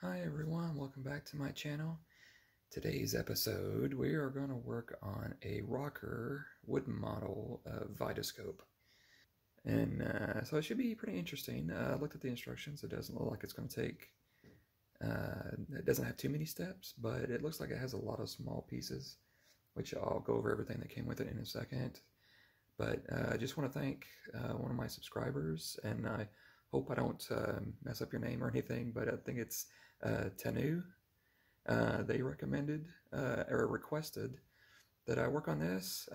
Hi everyone, welcome back to my channel. Today's episode we are going to work on a ROKR wooden model of Vitascope. And so it should be pretty interesting. I looked at the instructions. It doesn't look like it's going to take, it doesn't have too many steps, but it looks like it has a lot of small pieces, which I'll go over everything that came with it in a second. But I just want to thank one of my subscribers, and I hope I don't mess up your name or anything, but I think it's Tanu. They recommended or requested that I work on this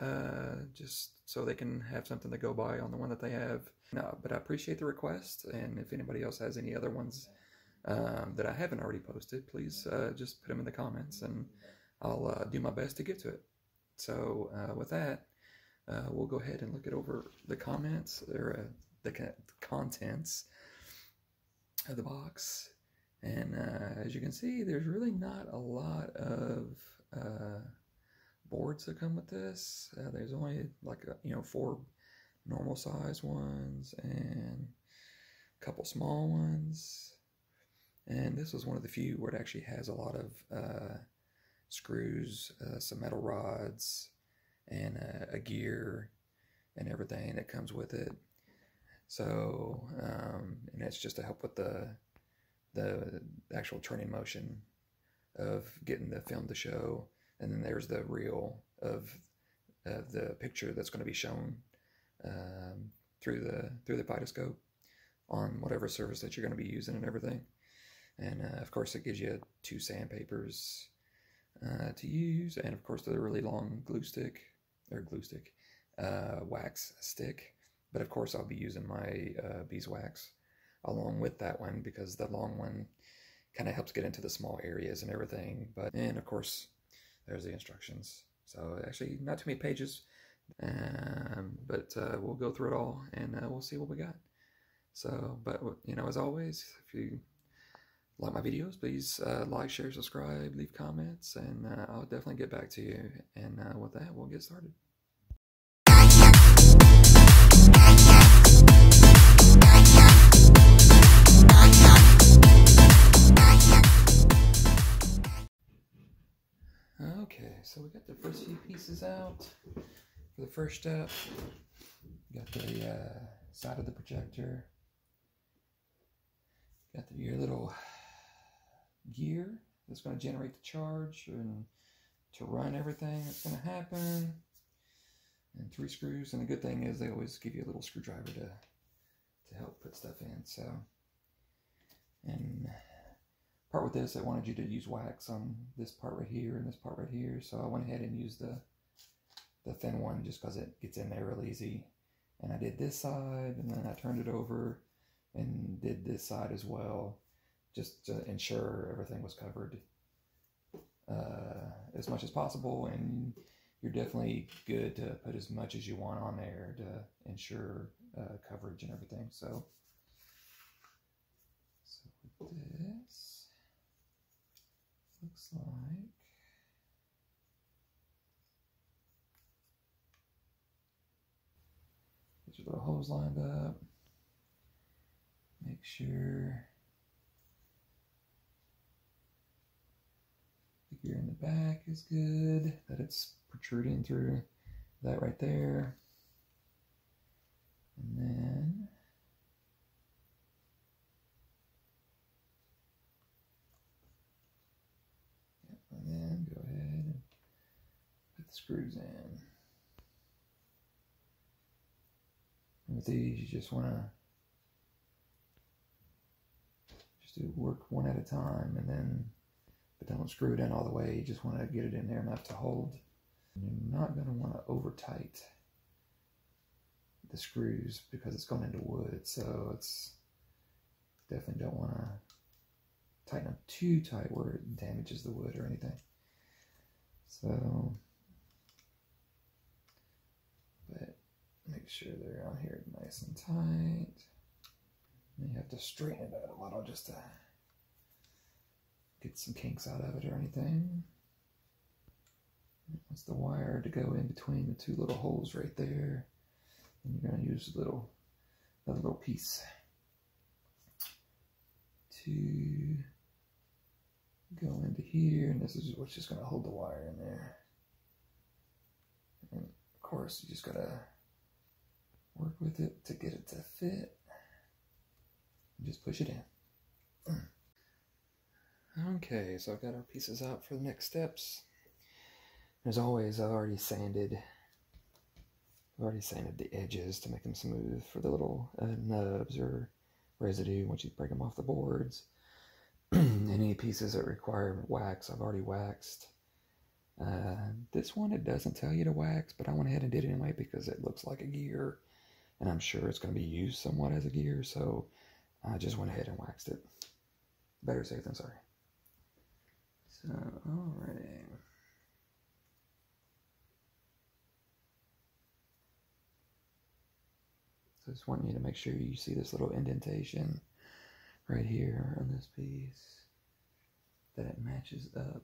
just so they can have something to go by on the one that they have. No, but I appreciate the request, and if anybody else has any other ones that I haven't already posted, please just put them in the comments, and I'll do my best to get to it. So with that, we'll go ahead and look it over the comments, or the contents of the box. And as you can see, there's really not a lot of boards that come with this. There's only like 4 normal size ones and a couple small ones. And this was one of the few where it actually has a lot of screws, some metal rods, and a gear and everything that comes with it. So, and it's just to help with the actual turning motion of getting the film to show. And then there's the reel of the picture that's going to be shown through the Vitascope on whatever surface that you're going to be using and everything. And of course it gives you 2 sandpapers to use, and of course the really long wax stick. But of course I'll be using my beeswax along with that one, because the long one kind of helps get into the small areas and everything. And of course there's the instructions. So actually not too many pages, but we'll go through it all, and we'll see what we got. So, but as always, if you like my videos, please like, share, subscribe, leave comments, and I'll definitely get back to you. And with that, we'll get started. Okay, so we got the first few pieces out. For the first step, got the side of the projector. Got your little gear that's going to generate the charge and to run everything that's going to happen. And 3 screws, and the good thing is they always give you a little screwdriver to help put stuff in. So, and part with this, I wanted you to use wax on this part right here and this part right here, so I went ahead and used the thin one just because it gets in there real easy. And I did this side, and then I turned it over and did this side as well, just to ensure everything was covered as much as possible. And you're definitely good to put as much as you want on there to ensure coverage and everything. So with this, looks like get your little hose lined up. Make sure the gear in the back is good, that it's protruding through that right there. And then go ahead and put the screws in. And with these, you just want to do work one at a time, and then, but don't screw it in all the way. You just want to get it in there enough to hold. And you're not going to want to over tight the screws because it's going into wood, so it's definitely don't want to tighten up too tight where it damages the wood or anything. So, but make sure they're on here nice and tight. And you have to straighten it out a little just to get some kinks out of it or anything. That's the wire to go in between the 2 little holes right there. And you're going to use another little piece to go into here, and this is what's just going to hold the wire in there. And of course, you just got to work with it to get it to fit. And just push it in. Okay, so I've got our pieces out for the next steps. As always, I've already sanded the edges to make them smooth for the little nubs or residue once you break them off the boards. Any pieces that require wax, I've already waxed. This one, it doesn't tell you to wax, but I went ahead and did it anyway because it looks like a gear, and I'm sure it's going to be used somewhat as a gear, so I just went ahead and waxed it. Better safe than sorry. So, alrighty. So I just want you to make sure you see this little indentation right here on this piece, that it matches up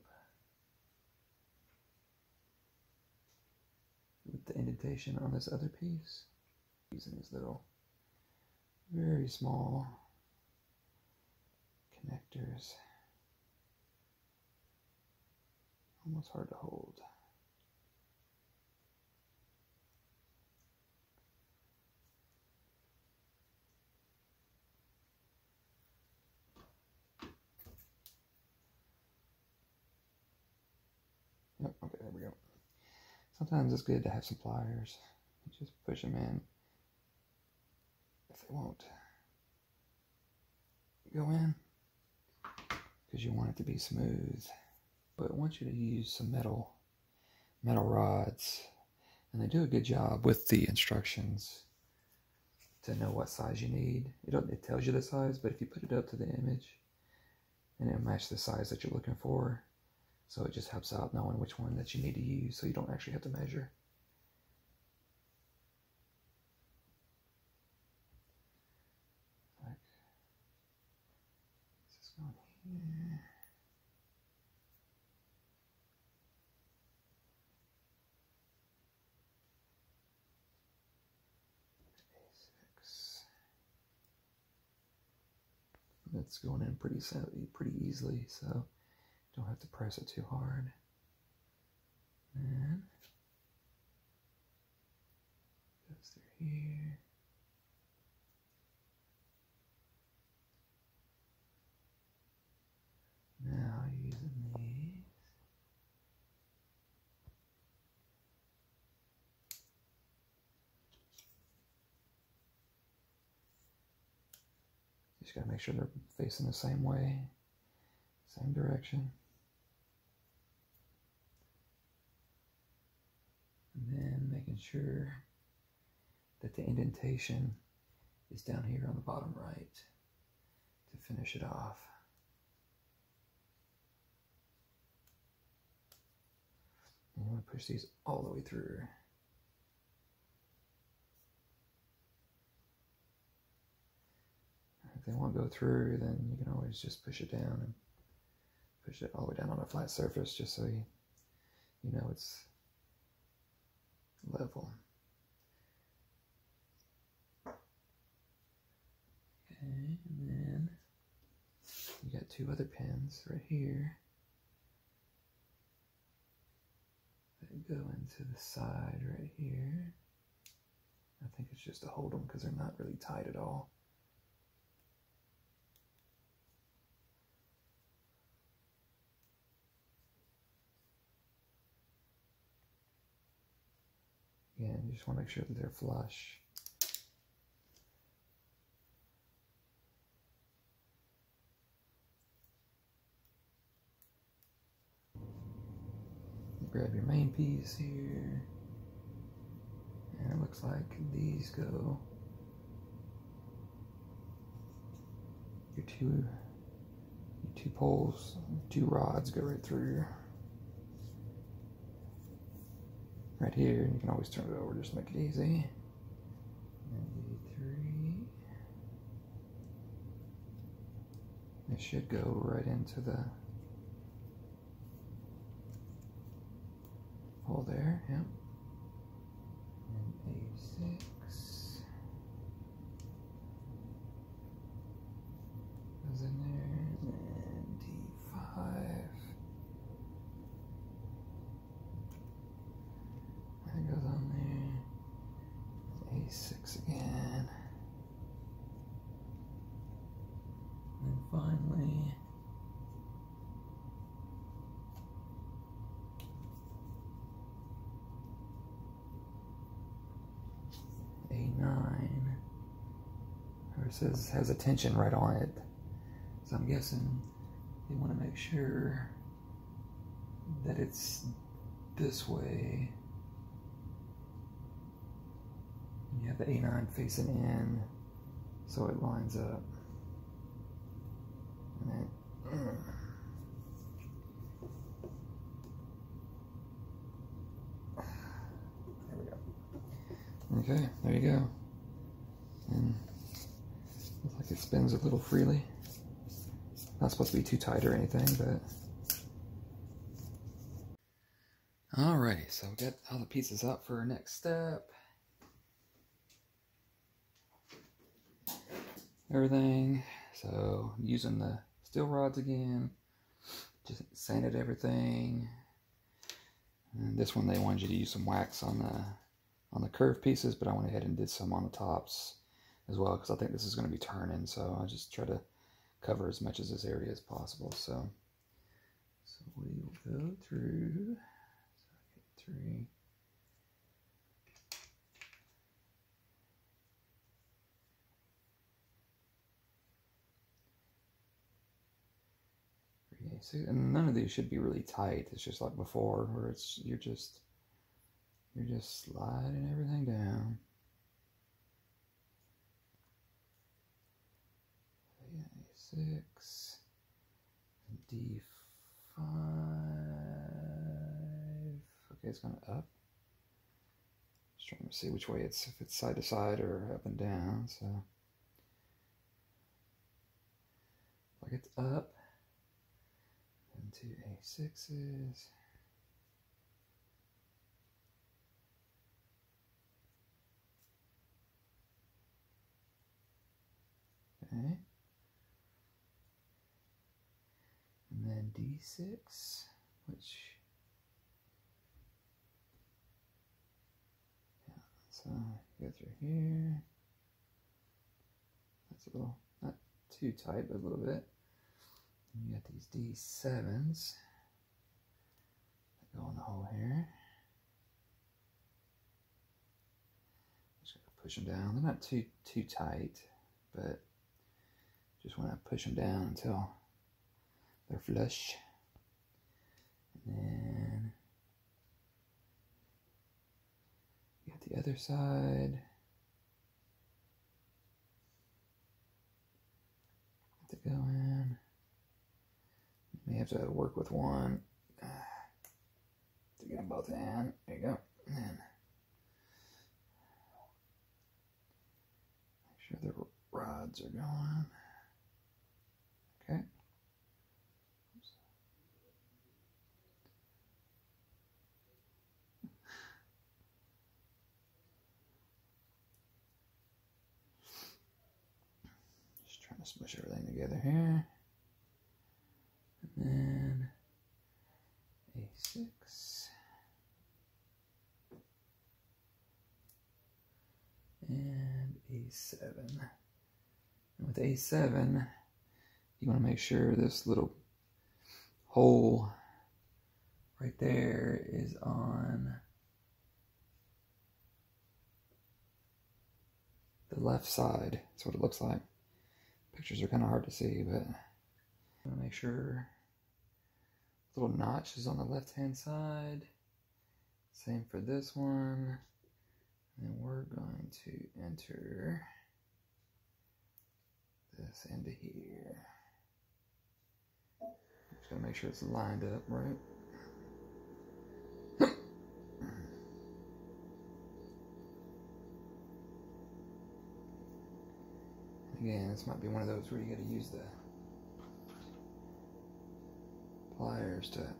with the indentation on this other piece. Using these little, very small connectors. Almost hard to hold. Yep, okay, there we go. Sometimes it's good to have some pliers. Just push them in if they won't go in, because you want it to be smooth. But I want you to use some metal rods, and they do a good job with the instructions to know what size you need. It tells you the size, but if you put it up to the image, and it'll match the size that you're looking for, so it just helps out knowing which one that you need to use, so you don't actually have to measure. Like, this is going here. It's going in pretty easily, so don't have to press it too hard. And goes through here. Now using these. Just gotta make sure they're facing the same way, same direction. And then making sure that the indentation is down here on the bottom right to finish it off. And you want to push these all the way through. If they won't go through, then you can always just push it down and push it all the way down on a flat surface, just so you know it's level. Okay, and then you got two other pins right here that go into the side right here. I think it's just to hold them because they're not really tight at all. Again, you just want to make sure that they're flush. Grab your main piece here, and it looks like these go, your two poles, two rods go right through right here, and you can always turn it over just to make it easy. And D3. It should go right into the hole there, yep. And A6 goes in there, and then D5. A9. Or it says has a tension right on it. So I'm guessing they want to make sure that it's this way. You have the A9 facing in, so it lines up. And then, there we go. Okay, there you go. And looks like it spins a little freely. Not supposed to be too tight or anything, but. Alrighty, so we got all the pieces up for our next step. Everything. So using the steel rods again, just sanded everything. And this one they wanted you to use some wax on the curved pieces, but I went ahead and did some on the tops as well because I think this is going to be turning. So I just try to cover as much of this area as possible. So we will go through. So 3. 3/8. And none of these should be really tight. It's just like before, where it's you're just sliding everything down. 3/6 and D5. Okay, it's going up. Just trying to see which way if it's side to side or up and down. So like it's up. And 2 A6s. Okay. And then D6, which, yeah, so go through here. That's a little, not too tight, but a little bit. And you got these D7s that go in the hole here. Just gotta push them down. They're not too tight, but just want to push them down until they're flush. And then you got the other side. To go in. You may have to work with one to get them both in. There you go. And then make sure the rods are going. Okay. Oops. Just trying to smush everything together here. And then A6. And A7. And with A7, you want to make sure this little hole right there is on the left side. That's what it looks like. Pictures are kind of hard to see, but I want to make sure the little notch is on the left hand side. Same for this one. And we're going to enter this into here. Just gotta make sure it's lined up right. Again, this might be one of those where you gotta use the pliers to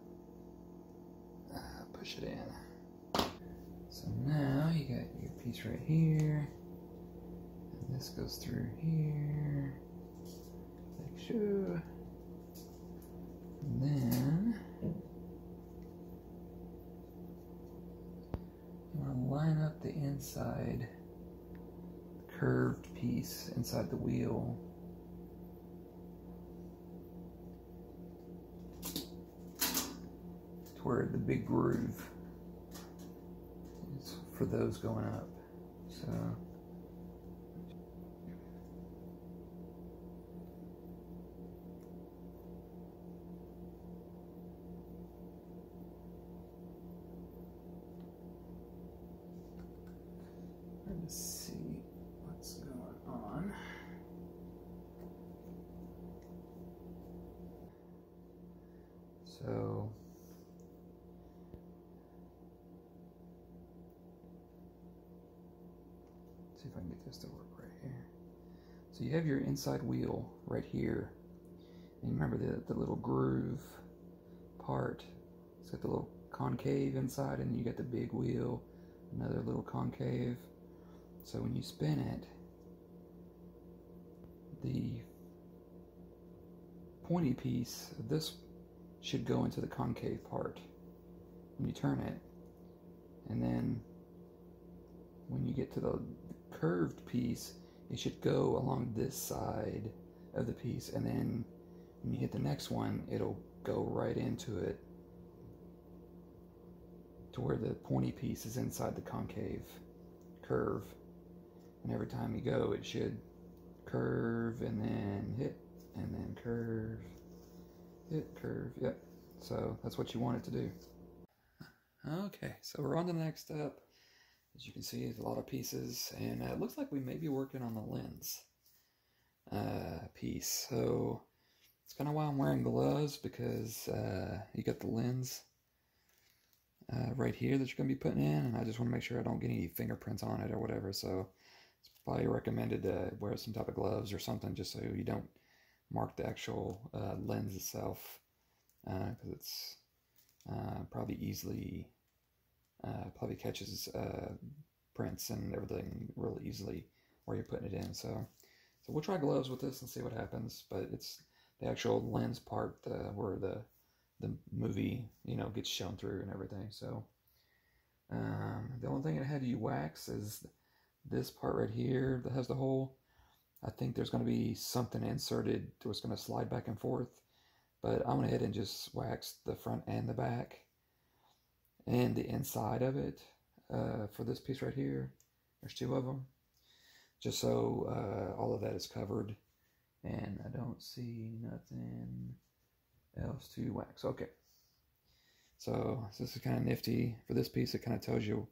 push it in. So now you got your piece right here, and this goes through here, like so. And then you want to line up the inside curved piece inside the wheel toward the big groove is for those going up. So So let's see if I can get this to work right here. So you have your inside wheel right here. And remember the little groove part. It's got the little concave inside, and you got the big wheel, another little concave. So when you spin it, the pointy piece of this should go into the concave part when you turn it. And then when you get to the curved piece, it should go along this side of the piece, and then when you hit the next one, it'll go right into it to where the pointy piece is inside the concave curve. And every time you go, it should curve and then hit and then curve, hit, curve. Yep. So that's what you want it to do. Okay, so we're on to the next step. As you can see, there's a lot of pieces, and it looks like we may be working on the lens piece. So it's kind of why I'm wearing gloves, because you got the lens right here that you're going to be putting in, and I just want to make sure I don't get any fingerprints on it or whatever. So it's probably recommended to wear some type of gloves or something, just so you don't mark the actual lens itself, because it's probably easily probably catches prints and everything really easily where you're putting it in. So we'll try gloves with this and see what happens. But it's the actual lens part where the movie, you know, gets shown through and everything. So the only thing that had you wax is this part right here that has the hole. I think there's going to be something inserted to what's going to slide back and forth. But I went ahead and just waxed the front and the back and the inside of it for this piece right here. There's two of them, just so all of that is covered, and I don't see nothing else to wax. Okay, so this is kind of nifty. For this piece, it kind of tells you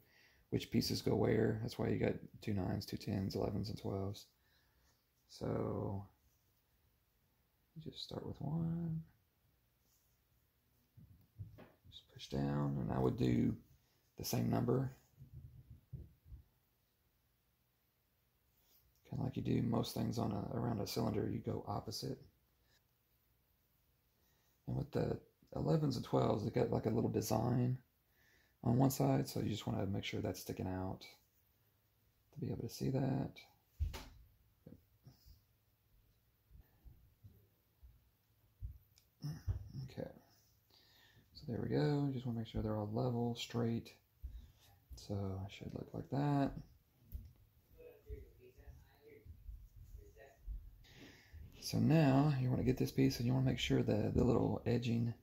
which pieces go where. That's why you got 2 9s, 2 10s, 11s, and 12s. So you just start with one. Push down, and I would do the same number, kind of like you do most things on around a cylinder. You go opposite. And with the 11s and 12s, they got like a little design on one side, so you just want to make sure that's sticking out to be able to see that. Okay. There we go. Just want to make sure they're all level, straight. So it should look like that. So now you want to get this piece, and you want to make sure the little edging,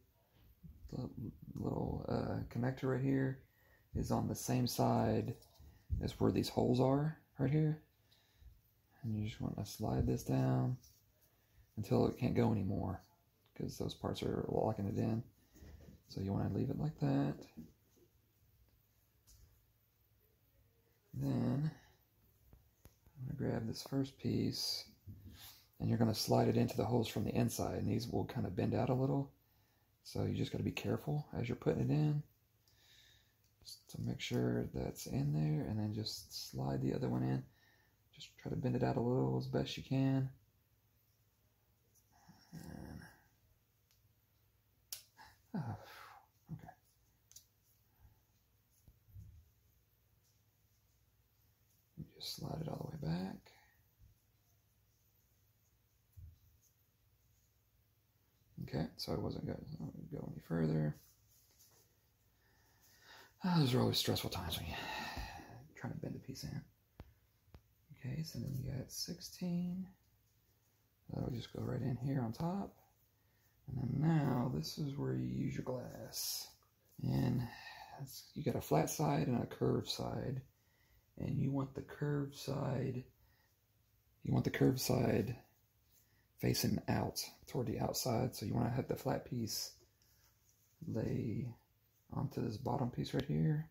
the little connector right here is on the same side as where these holes are right here. And you just want to slide this down until it can't go anymore, because those parts are locking it in. So you want to leave it like that. Then I'm going to grab this first piece, and you're going to slide it into the holes from the inside, and these will kind of bend out a little. So you just got to be careful as you're putting it in, just to make sure that's in there, and then just slide the other one in. Just try to bend it out a little as best you can. And, okay. You just slide it all the way back. Okay, so I wasn't going to go any further. Those are always stressful times when you're trying to bend a piece in. Okay, so then you got 16. That'll just go right in here on top. And then now this is where you use your glass. And you got a flat side and a curved side. And you want the curved side, facing out toward the outside. So you want to have the flat piece lay onto this bottom piece right here.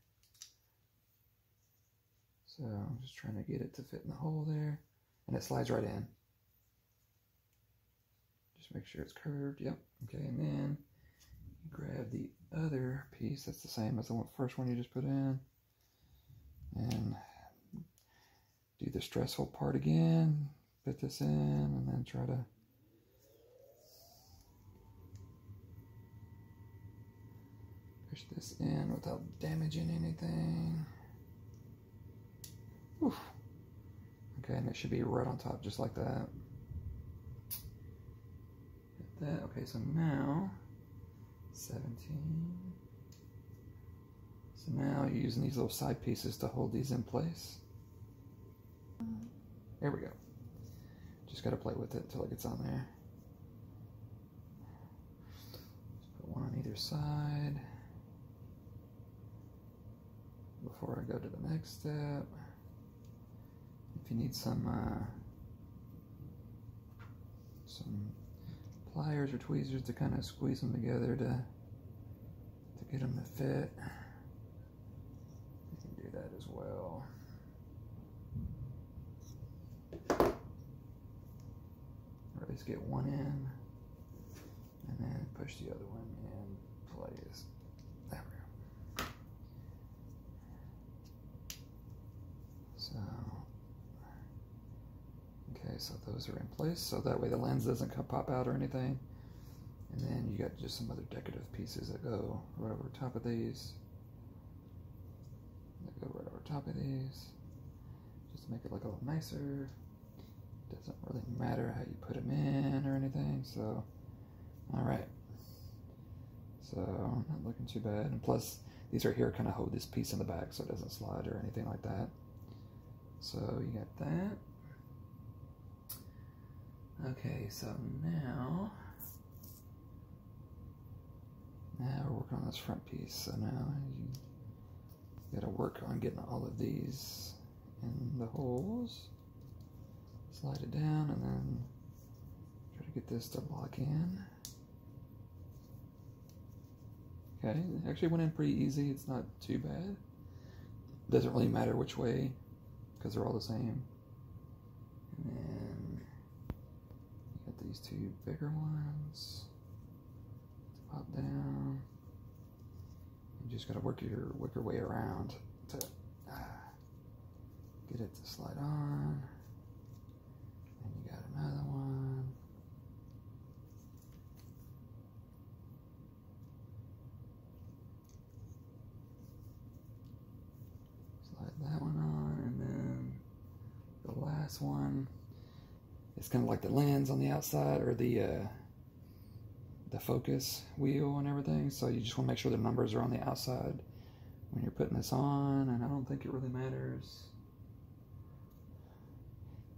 So I'm just trying to get it to fit in the hole there, and it slides right in. Just make sure it's curved. Yep. Okay, and then grab the other piece that's the same as the first one you just put in, and do the stressful part again. Fit this in, and then try to push this in without damaging anything. Oof. Okay, and it should be right on top, just like that. Get that. Okay, so now 17. So now you're using these little side pieces to hold these in place. There we go. Just gotta play with it until it gets on there. Just put one on either side before I go to the next step. If you need some pliers or tweezers to kind of squeeze them together to get them to fit, you can do that as well. Or at least get one in, and then push the other one in place. There we go. So, okay, so those are in place, so that way the lens doesn't pop out or anything. And then you got just some other decorative pieces that go right over top of these. That go right over top of these, just to make it look a little nicer. Doesn't really matter how you put them in or anything, so all right. So not looking too bad, and plus these right here kind of hold this piece in the back so it doesn't slide or anything like that. So you got that. Okay, so now we're working on this front piece. So now you got to work on getting all of these in the holes. Slide it down and then try to get this to lock in. Okay, it actually went in pretty easy. It's not too bad. Doesn't really matter which way because they're all the same. And then you got these two bigger ones to pop down. You just got to work your way around to get it to slide on. And you got another one. Slide that one on, and then the last one. It's kind of like the lens on the outside, or the focus wheel and everything. So you just want to make sure the numbers are on the outside when you're putting this on. And I don't think it really matters.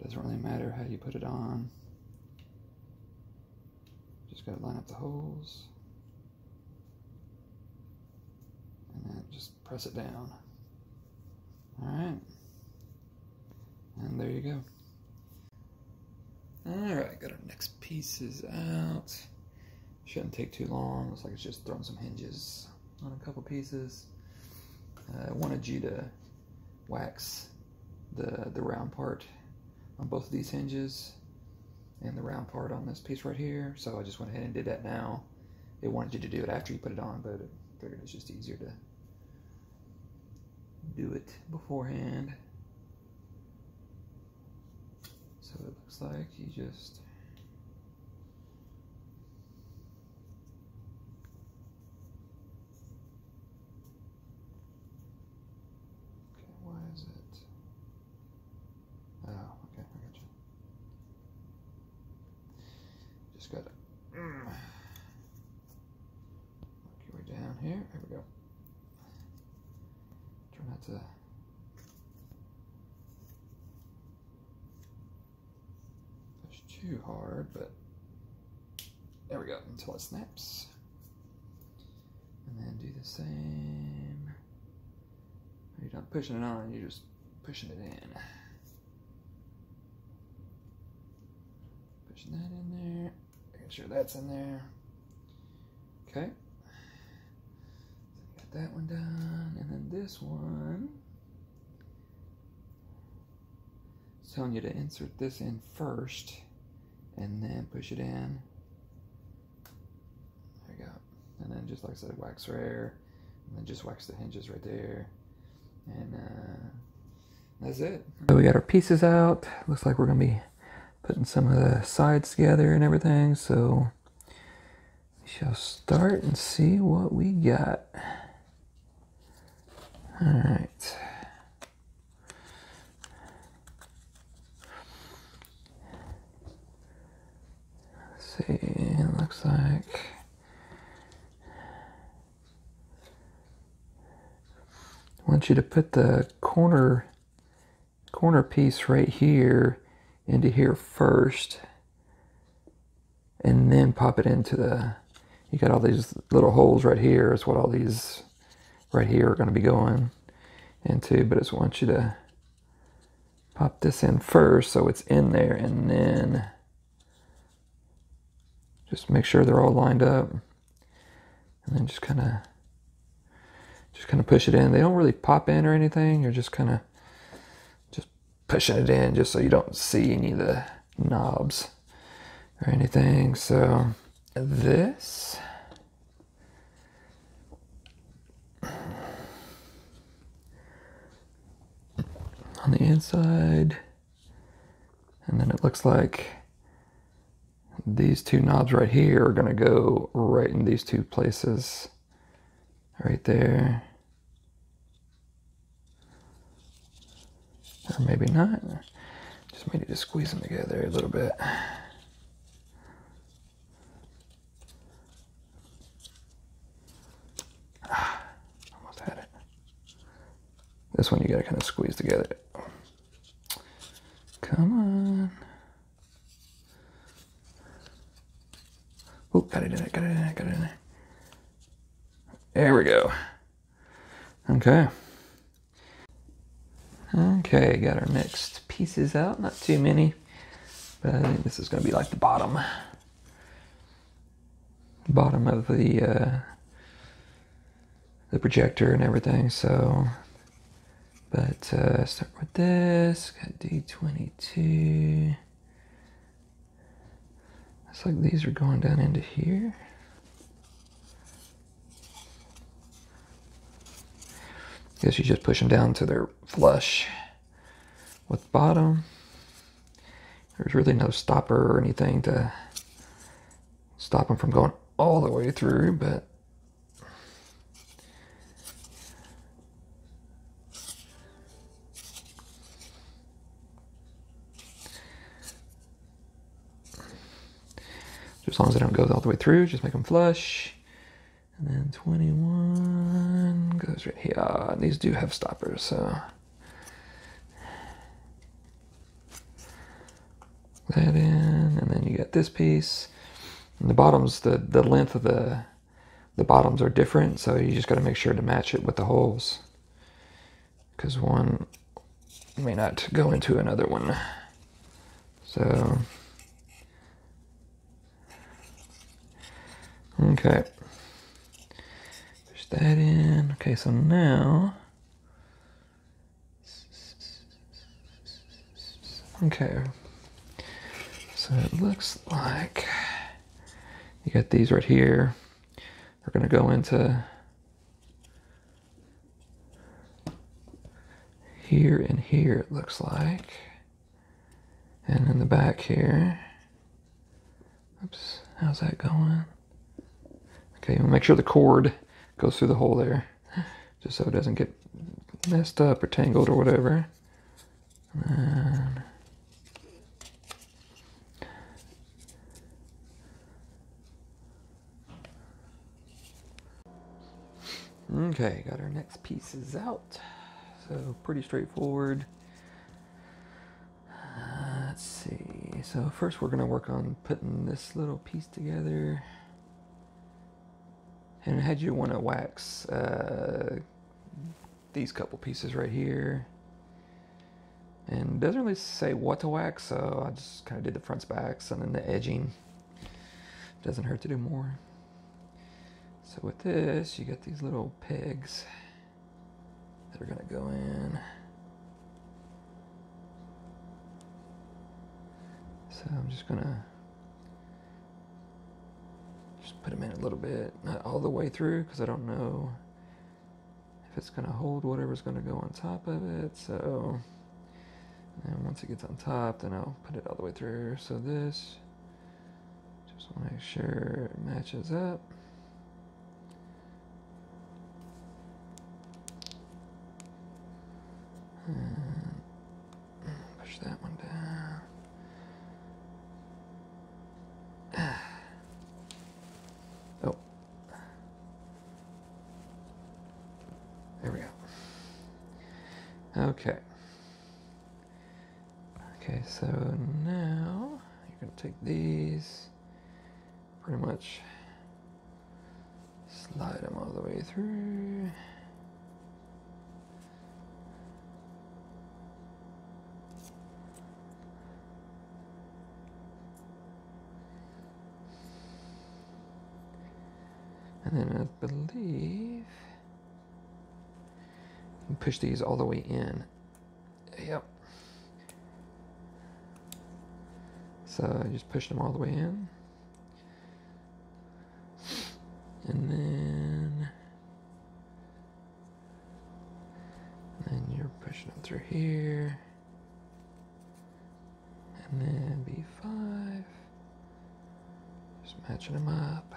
Doesn't really matter how you put it on. Just got to line up the holes. And then just press it down. Alright. And there you go. Alright, got our next pieces out. Shouldn't take too long. Looks like it's just throwing some hinges on a couple pieces. I wanted you to wax the round part on both of these hinges and the round part on this piece right here, so I just went ahead and did that now. It wanted you to do it after you put it on, but I figured it's just easier to do it beforehand. So it looks like you just why is it? Oh, okay, I got you. Just gotta work your way down here. There we go. Try not to push too hard, but there we go, until it snaps. And then do the same. You're not pushing it on, you're just pushing it in. Pushing that in there, making sure that's in there. Okay. So got that one done, and then this one, it's telling you to insert this in first, and then push it in. There you go. And then then just like I said, wax rare, and then just wax the hinges right there, and that's it. So we got our pieces out. Looks like we're gonna be putting some of the sides together and everything, so we shall start and see what we got. All right. Let's see, it looks like I want you to put the corner piece right here into here first, and then pop it into the, you got all these little holes right here. Is what all these right here are going to be going into, but I just want you to pop this in first so it's in there, and then just make sure they're all lined up, and then just kind of push it in. They don't really pop in or anything. You're just kind of just pushing it in just so you don't see any of the knobs or anything. So this on the inside, and then it looks like these two knobs right here are going to go right in these two places right there, or maybe not. Just maybe just squeeze them together a little bit. Almost had it. This one you got to kind of squeeze together. Come on. Oh, got it in it, got it in it, got it in there. There we go. Okay. Okay, got our next pieces out. Not too many, but I think this is going to be like the bottom of the projector and everything. So, but start with this. Got D22. Looks like these are going down into here. Guess you just push them down to their flush with the bottom. There's really no stopper or anything to stop them from going all the way through, but as long as they don't go all the way through, just make them flush. And then 21 goes right here. These do have stoppers, so that in, and then you got this piece. And the bottoms, the length of the bottoms are different, so you just got to make sure to match it with the holes, because one may not go into another one. So, okay. That in. Okay, so now, okay, so it looks like you got these right here. They're going to go into here and here, it looks like, and in the back here. Oops, how's that going? Okay, we'll make sure the cord goes through the hole there, just so it doesn't get messed up or tangled or whatever. And okay, got our next pieces out. So pretty straightforward. Let's see. So first we're going to work on putting this little piece together. And I had you want to wax these couple pieces right here. And it doesn't really say what to wax, so I just kind of did the fronts, backs, and then the edging. Doesn't hurt to do more. So with this, you got these little pegs that are going to go in. So I'm just going to just put them in a little bit, not all the way through, because I don't know if it's going to hold whatever's going to go on top of it. So, and once it gets on top, then I'll put it all the way through. So this, just want to make sure it matches up. And push that one down. Oh. There we go. Okay. Okay, so now you're going to take these, pretty much slide them all the way through. And then I believe you can push these all the way in. Yep. So I just pushed them all the way in. And then you're pushing them through here. And then B5. Just matching them up.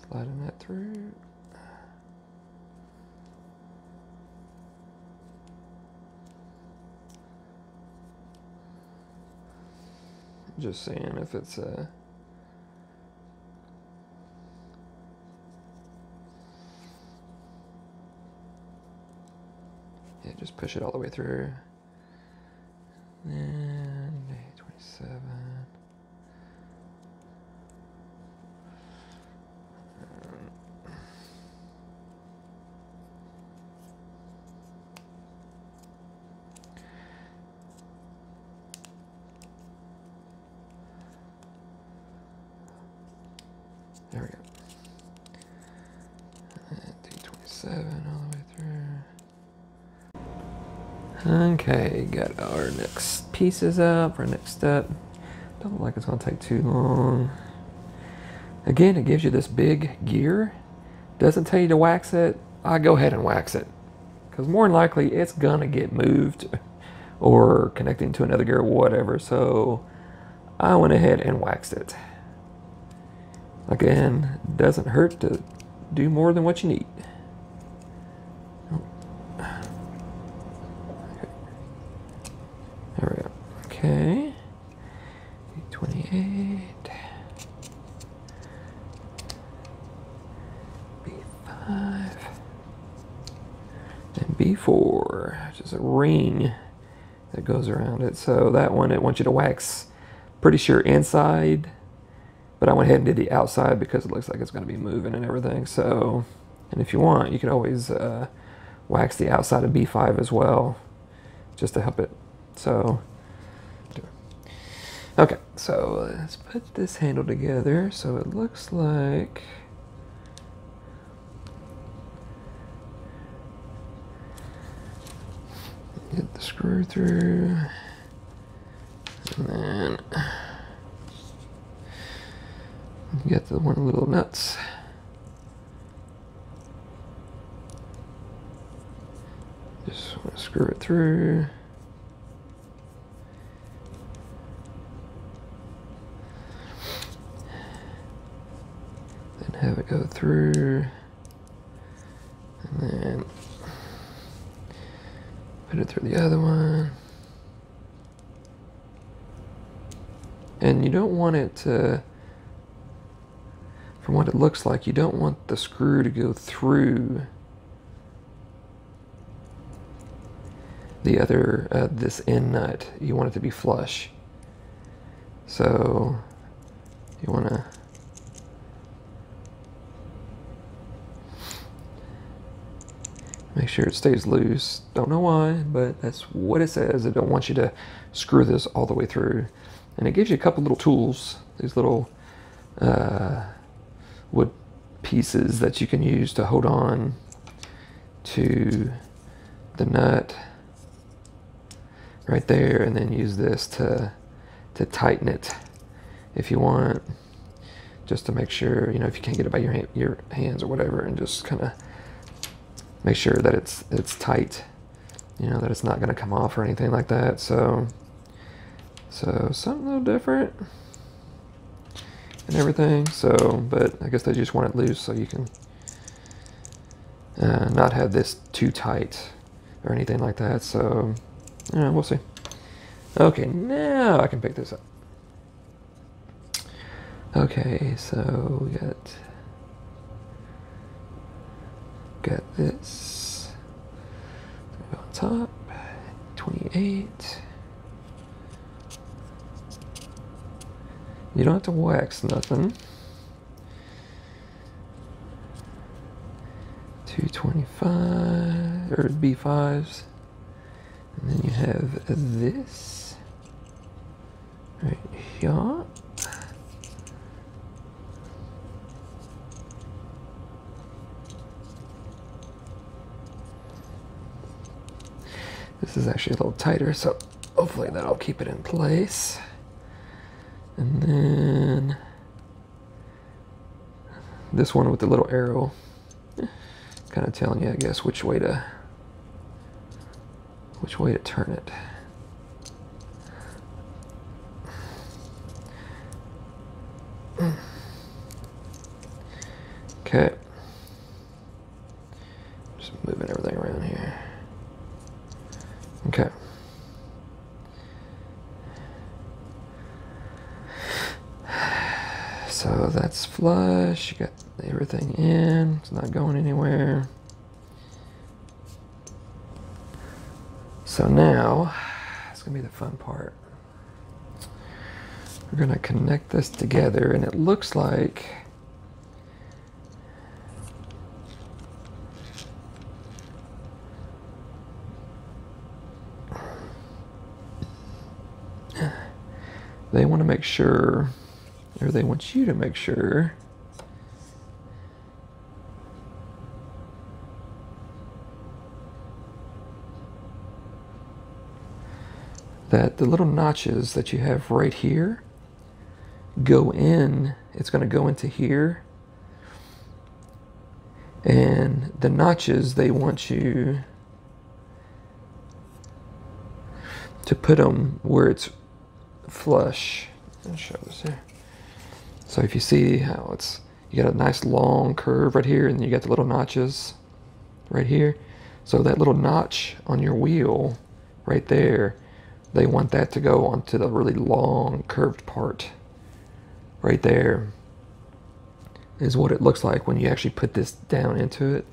Sliding that through. Just saying if it's a just push it all the way through. And A27. There we go. And D27 all the way through. Okay, got our next pieces up, our next step. Don't look like it's gonna take too long. Again, it gives you this big gear. Doesn't tell you to wax it. I go ahead and wax it, because more than likely it's gonna get moved or connecting to another gear or whatever. So I went ahead and waxed it. Again, doesn't hurt to do more than what you need. There we go. Okay. 28. B5. And B4, which is a ring that goes around it. So that one, it wants you to wax, pretty sure inside. But I went ahead and did the outside because it looks like it's going to be moving and everything. So, and if you want, you can always wax the outside of B5 as well, just to help it. So, okay, so let's put this handle together. So it looks like get the screw through, and then get the one little nuts. Just want to screw it through. Then have it go through. And then put it through the other one. And you don't want it to, from what it looks like, you don't want the screw to go through the other, this end nut. You want it to be flush. So you want to make sure it stays loose. Don't know why, but that's what it says. It don't want you to screw this all the way through. And it gives you a couple little tools, these little wood pieces that you can use to hold on to the nut right there, and then use this to tighten it if you want. just to make sure, you know, if you can't get it by your hands or whatever, and just kind of make sure that it's tight, you know, that it's not going to come off or anything like that. So something a little different and everything. So, but I guess they just want it loose so you can not have this too tight or anything like that. So, yeah, we'll see. Okay, now I can pick this up. Okay, so we got this on top, 28. You don't have to wax nothing. 225 or B5s, and then you have this right here. This is actually a little tighter, so hopefully that'll keep it in place. And then this one with the little arrow, kind of telling you, I guess, which way to turn it. Okay. Just moving everything around here. Okay. So that's flush. You got everything in. It's not going anywhere. So now, it's gonna be the fun part. We're gonna connect this together, and it looks like they want to make sure, or they want you to make sure that the little notches that you have right here go in. It's going to go into here, and the notches, they want you to put them where it's flush. I'll show this here. So if you see how you got a nice long curve right here, and then you got the little notches right here. So that little notch on your wheel right there, they want that to go onto the really long curved part right there, is what it looks like when you actually put this down into it.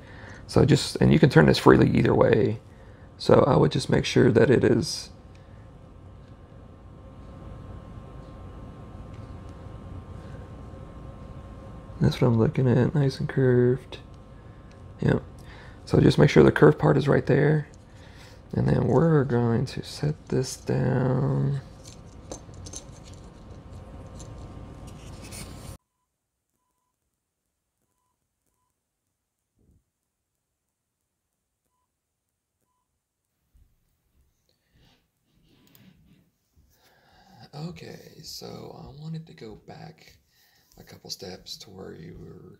So just, and you can turn this freely either way. So I would just make sure that it is that's what I'm looking at, nice and curved. Yep. So just make sure the curved part is right there. And then we're going to set this down. Okay, so I wanted to go back a couple steps to where you were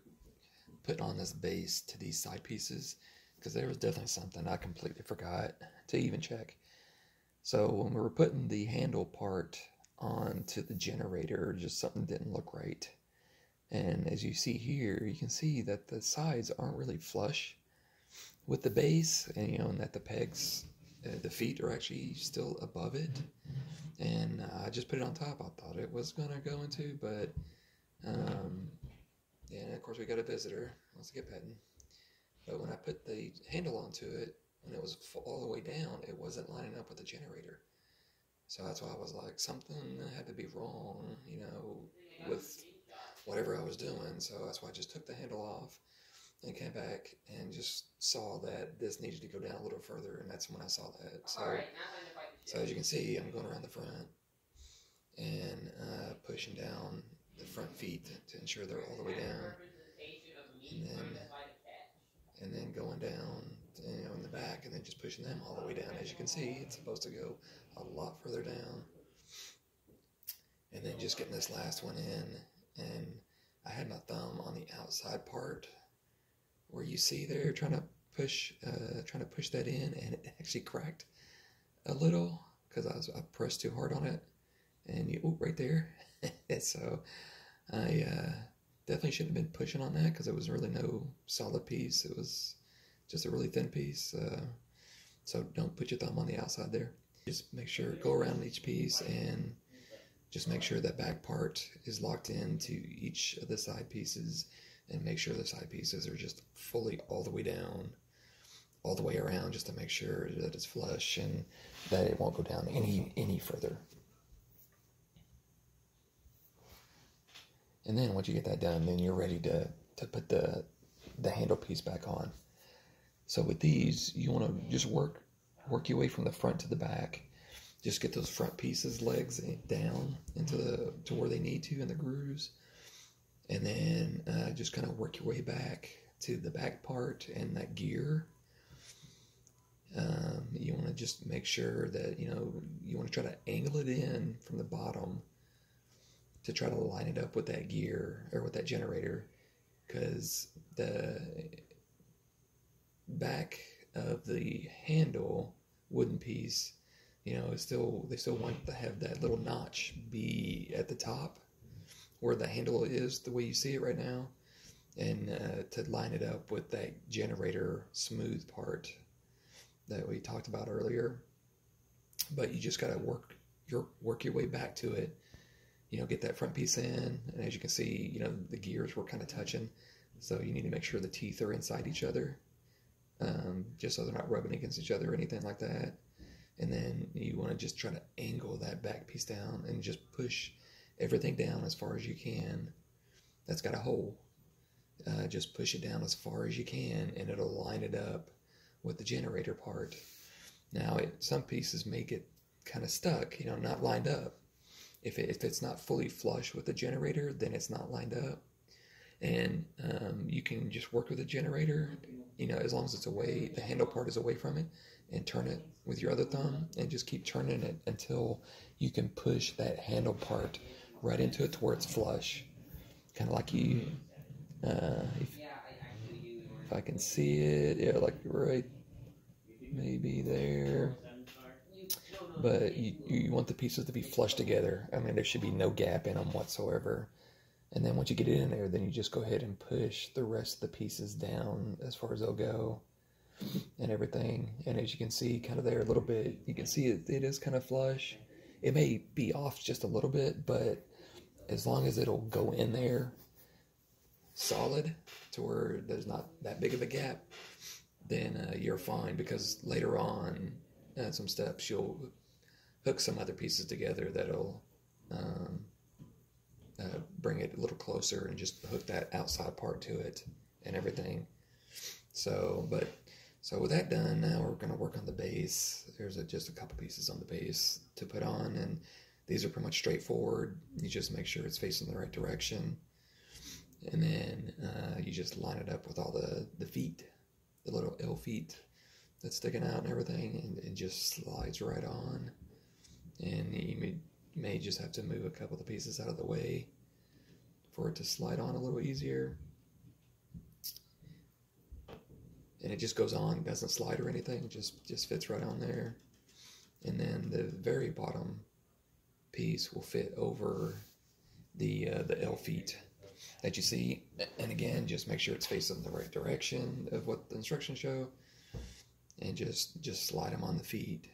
putting on this base to these side pieces, because there was definitely something I completely forgot to even check. So when we were putting the handle part onto the generator, just something didn't look right. And as you see here, you can see that the sides aren't really flush with the base, and you know, and that the pegs, the feet are actually still above it. And I just put it on top. I thought it was gonna go into, but yeah, and of course we got a visitor. Let's get petting. But when I put the handle onto it, when it was all the way down, it wasn't lining up with the generator. So that's why I was like, something had to be wrong, you know, with whatever I was doing. So that's why I just took the handle off and came back and just saw that this needed to go down a little further, and that's when I saw that. So as you can see, I'm going around the front and pushing down the front feet to ensure they're all the way down, and then going down, you know, in the back, and then just pushing them all the way down. As you can see, it's supposed to go a lot further down, and then just getting this last one in, and I had my thumb on the outside part where you see there, trying to push that in, and it actually cracked a little because I pressed too hard on it, and right there. And so I definitely shouldn't have been pushing on that because it was really no solid piece. It was just a really thin piece. So don't put your thumb on the outside there. Just make sure, go around each piece and just make sure that back part is locked into each of the side pieces, and make sure the side pieces are just fully all the way down, all the way around, just to make sure that it's flush and that it won't go down any further. And then once you get that done, then you're ready to put the handle piece back on. So with these, you want to just work your way from the front to the back. Just get those front pieces, legs down to where they need to in the grooves. And then just kind of work your way back to the back part and that gear. You want to just make sure that, you want to try to angle it in from the bottom to try to line it up with that gear or with that generator, because the back of the handle wooden piece, they still want to have that little notch be at the top where the handle is the way you see it right now, and to line it up with that generator smooth part that we talked about earlier. But you just got to work your way back to it. Get that front piece in, and as you can see, the gears were kind of touching, so you need to make sure the teeth are inside each other, just so they're not rubbing against each other or anything like that. And then you want to just try to angle that back piece down and just push everything down as far as you can. That's got a hole. Just push it down as far as you can, and it'll line it up with the generator part. Now, some pieces may get kind of stuck, not lined up. If it's not fully flush with the generator, then it's not lined up. And you can just work with the generator, as long as it's away, the handle part is away from it, and turn it with your other thumb, and just keep turning it until you can push that handle part right into it to where it's flush. Kind of like if I can see it, yeah, like right maybe there. But you want the pieces to be flush together. I mean, there should be no gap in them whatsoever. And then once you get it in there, then you just go ahead and push the rest of the pieces down as far as they'll go and everything. And as you can see, kind of there a little bit, you can see it is kind of flush. It may be off just a little bit, but as long as it'll go in there solid to where there's not that big of a gap, then you're fine, because later on, some steps, you'll hook some other pieces together that'll bring it a little closer, and just hook that outside part to it and everything. So with that done, now we're going to work on the base. There's just a couple pieces on the base to put on, and these are pretty much straightforward. You just make sure it's facing the right direction, and then you just line it up with all the feet, the little L feet that's sticking out and everything, and it just slides right on. And you may just have to move a couple of the pieces out of the way for it to slide on a little easier. And it just goes on, it doesn't slide or anything, it just fits right on there. And then the very bottom piece will fit over the L feet that you see. And again, just make sure it's facing the right direction of what the instructions show, and just slide them on the feet.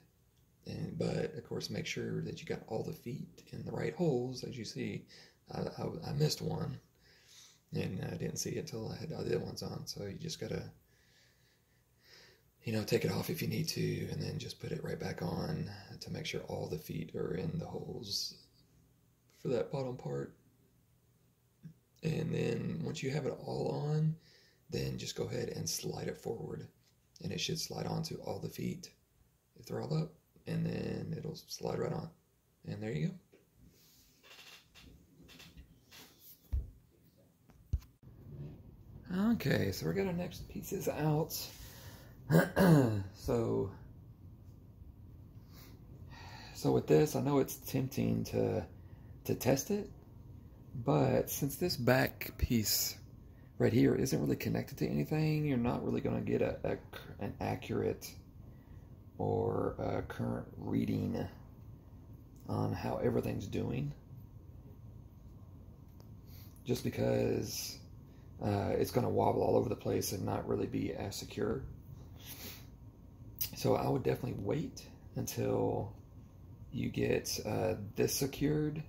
But of course, make sure that you got all the feet in the right holes. As you see, I missed one, and I didn't see it until I had the other ones on. So you just gotta, take it off if you need to, and then just put it right back on to make sure all the feet are in the holes for that bottom part. And then once you have it all on, then just go ahead and slide it forward, and it should slide onto all the feet if they're all up, and then it'll slide right on. And there you go. Okay, so we're gonna next pieces out. So with this, I know it's tempting to test it, But since this back piece right here isn't really connected to anything, you're not really going to get an accurate or a current reading on how everything's doing, just because it's going to wobble all over the place and not really be as secure. So I would definitely wait until you get this secured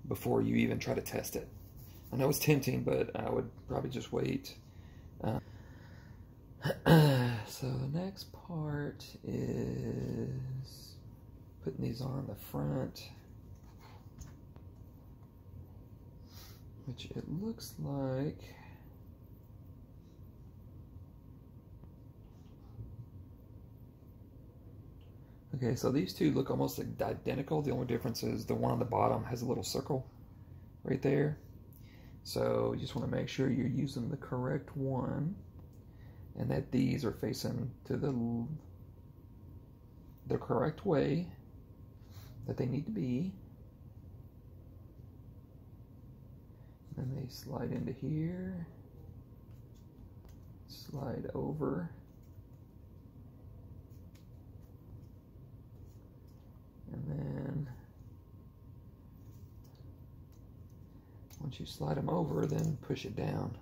before you even try to test it. I know it's tempting, but I would probably just wait. So the next part is putting these on the front, which it looks like okay, so these two look almost identical. The only difference is the one on the bottom has a little circle right there. So you just want to make sure you're using the correct one and that these are facing to the correct way that they need to be. And they slide into here, slide over, and then once you slide them over, then push it down.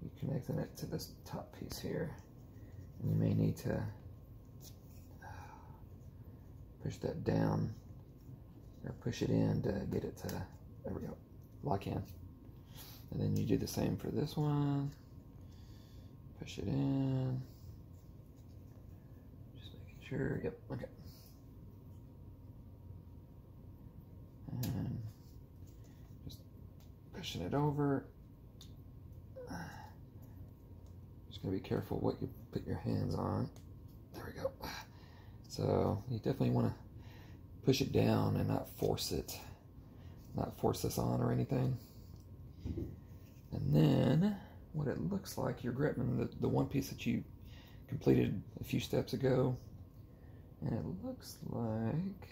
You're connecting it to this top piece here, and you may need to push that down or push it in to get it to, there we go, lock in. And then you do the same for this one. Push it in. Just making sure, yep, okay. And just pushing it over. Just gotta be careful what you put your hands on. There we go. So you definitely want to push it down and not force it. Not force this on or anything. And then what it looks like, you're gripping the one piece that you completed a few steps ago, and it looks like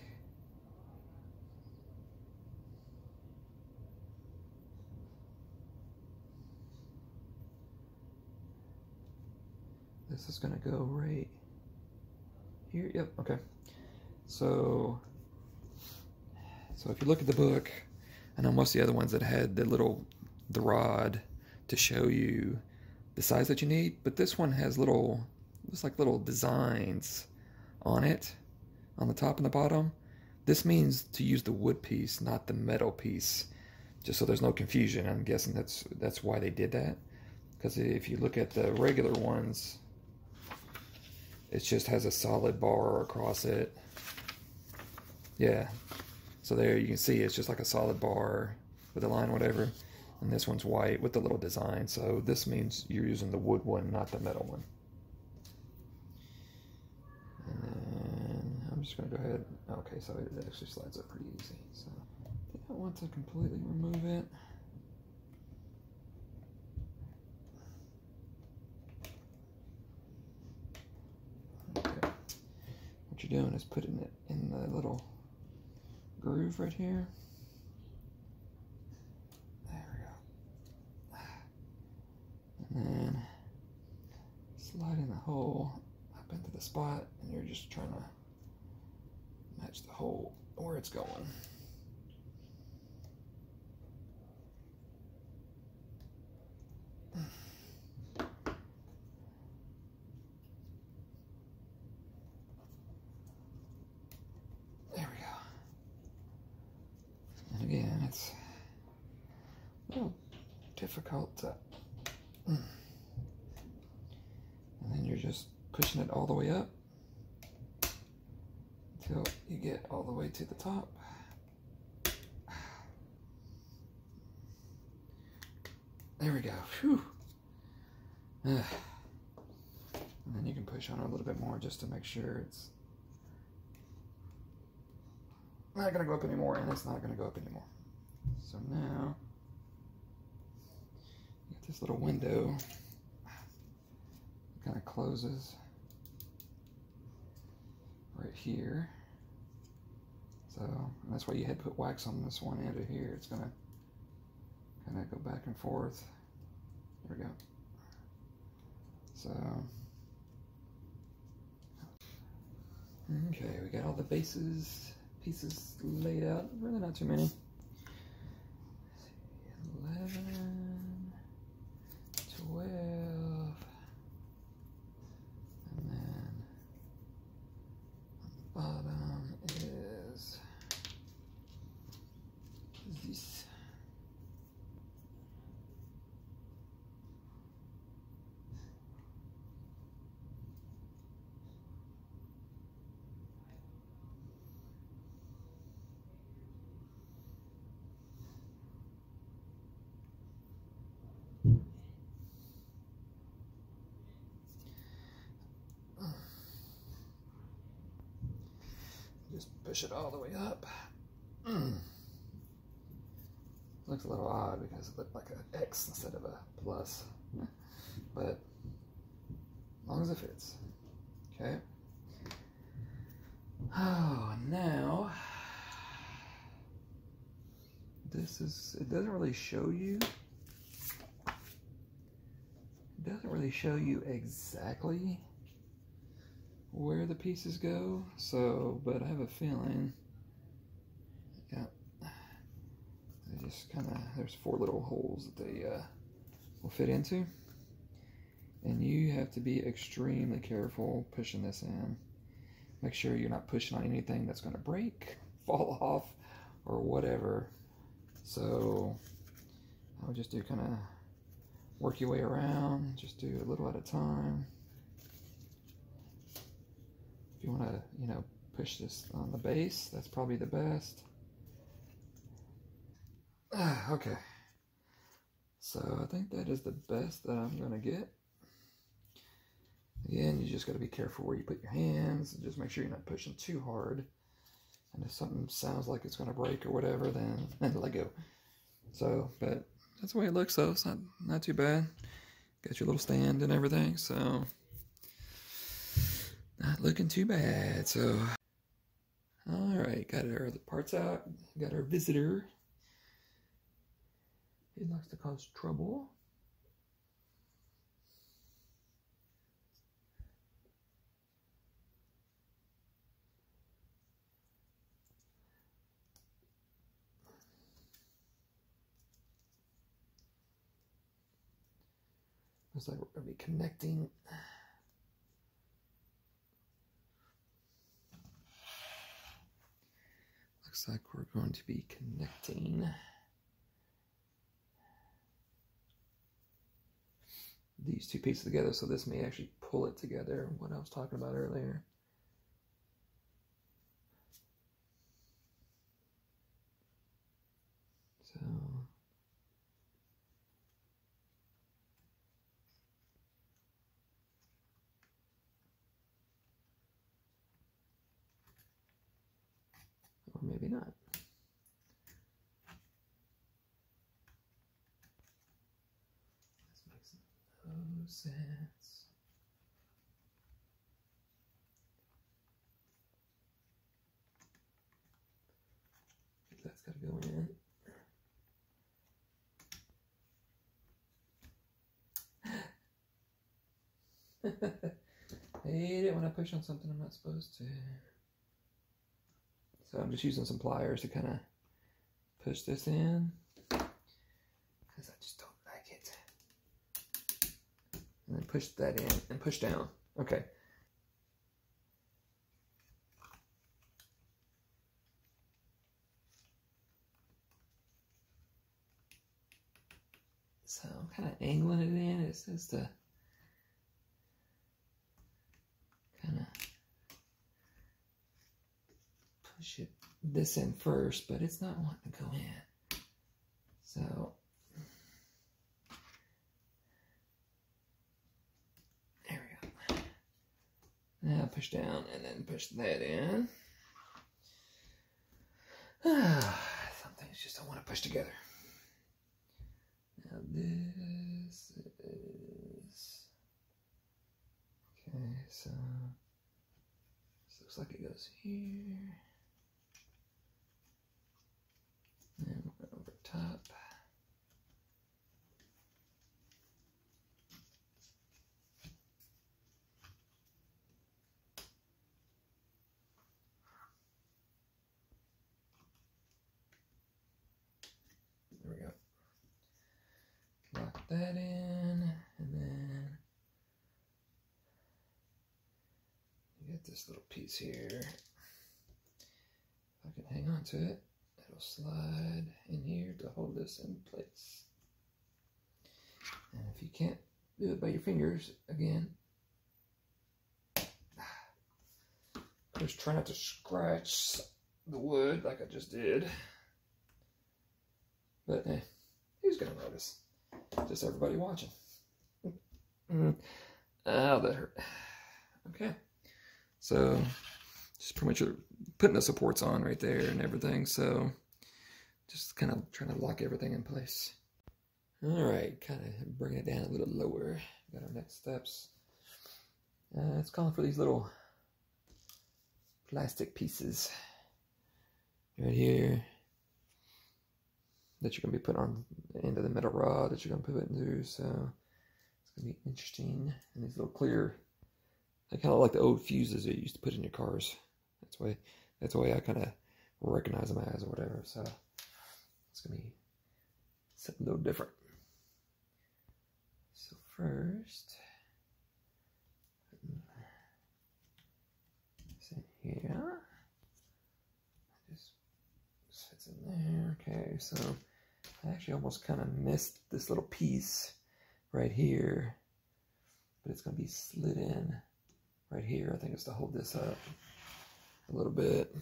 this is going to go right here. Yep, okay. So if you look at the book, I know most of the other ones that had the rod to show you the size that you need, but this one has looks like little designs on it, on the top and the bottom. This means to use the wood piece, not the metal piece, just so there's no confusion. I'm guessing that's why they did that, because if you look at the regular ones, it just has a solid bar across it. Yeah, so there you can see it's just like a solid bar with a line, whatever. And this one's white with the little design. So this means you're using the wood one, not the metal one. And then I'm just going to go ahead. Okay, so it actually slides up pretty easy. So I don't want to completely remove it. Okay. What you're doing is putting it in the little groove right here. And then slide in the hole up into the spot, and you're just trying to match the hole where it's going. There we go. And again, it's a little difficult to and then you're just pushing it all the way up until you get all the way to the top. There we go. Whew. And then you can push on it a little bit more just to make sure it's not going to go up anymore, and it's not going to go up anymore. So now this little window kind of closes right here. So that's why you had to put wax on this one end of here. It's going to kind of go back and forth. There we go. So, okay, we got all the pieces laid out. Really not too many. 11, 12, and then on the bottom is this. Just push it all the way up. Looks a little odd because it looked like an X instead of a plus, but as long as it fits. Okay. Oh, now this is, it doesn't really show you. It doesn't really show you exactly where the pieces go, so, but I have a feeling, yeah, they just kind of, there's 4 little holes that they will fit into, and you have to be extremely careful pushing this in. Make sure you're not pushing on anything that's going to break, fall off, or whatever. So I would just do kind of work your way around, just do a little at a time. If you want to, you know, push this on the base, that's probably the best. Okay. So I think that is the best that I'm going to get. Again, you just got to be careful where you put your hands, and just make sure you're not pushing too hard. And if something sounds like it's going to break or whatever, then let go. So, but that's the way it looks, though. It's not too bad. Got your little stand and everything, so not looking too bad. So, all right, got our other parts out. Got our visitor. He likes to cause trouble. Looks like we're going to be connecting. Looks like we're going to be connecting these 2 pieces together, so this may actually pull it together, what I was talking about earlier. So or maybe not. This makes no sense. That's got to go in. I hate it when I push on something I'm not supposed to. So I'm just using some pliers to kind of push this in, because I just don't like it. And then push that in and push down. Okay. So I'm kind of angling it in. It's just to kind of push this in first, but it's not wanting to go in. So there we go. Now push down and then push that in. Some things just don't want to push together. Now this is okay. So this looks like it goes here. And over top. that in, and then you get this little piece here. If I can hang on to it, it'll slide in here to hold this in place. And if you can't do it by your fingers, again, just try not to scratch the wood like I just did. But who's gonna notice? Just everybody watching. Oh, that hurt. Okay, so just pretty much putting the supports on right there and everything. So just kind of trying to lock everything in place. All right, kind of bringing it down a little lower. Got our next steps. It's calling for these little plastic pieces right here that you're going to be putting on the end of the metal rod that you're going to put it into. So it's going to be interesting. And these little clear, they kind of like the old fuses that you used to put in your cars. That's the way I kind of recognize them as or whatever. So it's going to be something a little different. So first, this in here. Just fits in there. Okay, so I actually almost kind of missed this little piece right here, but it's going to be slid in right here. I think it's to hold this up a little bit.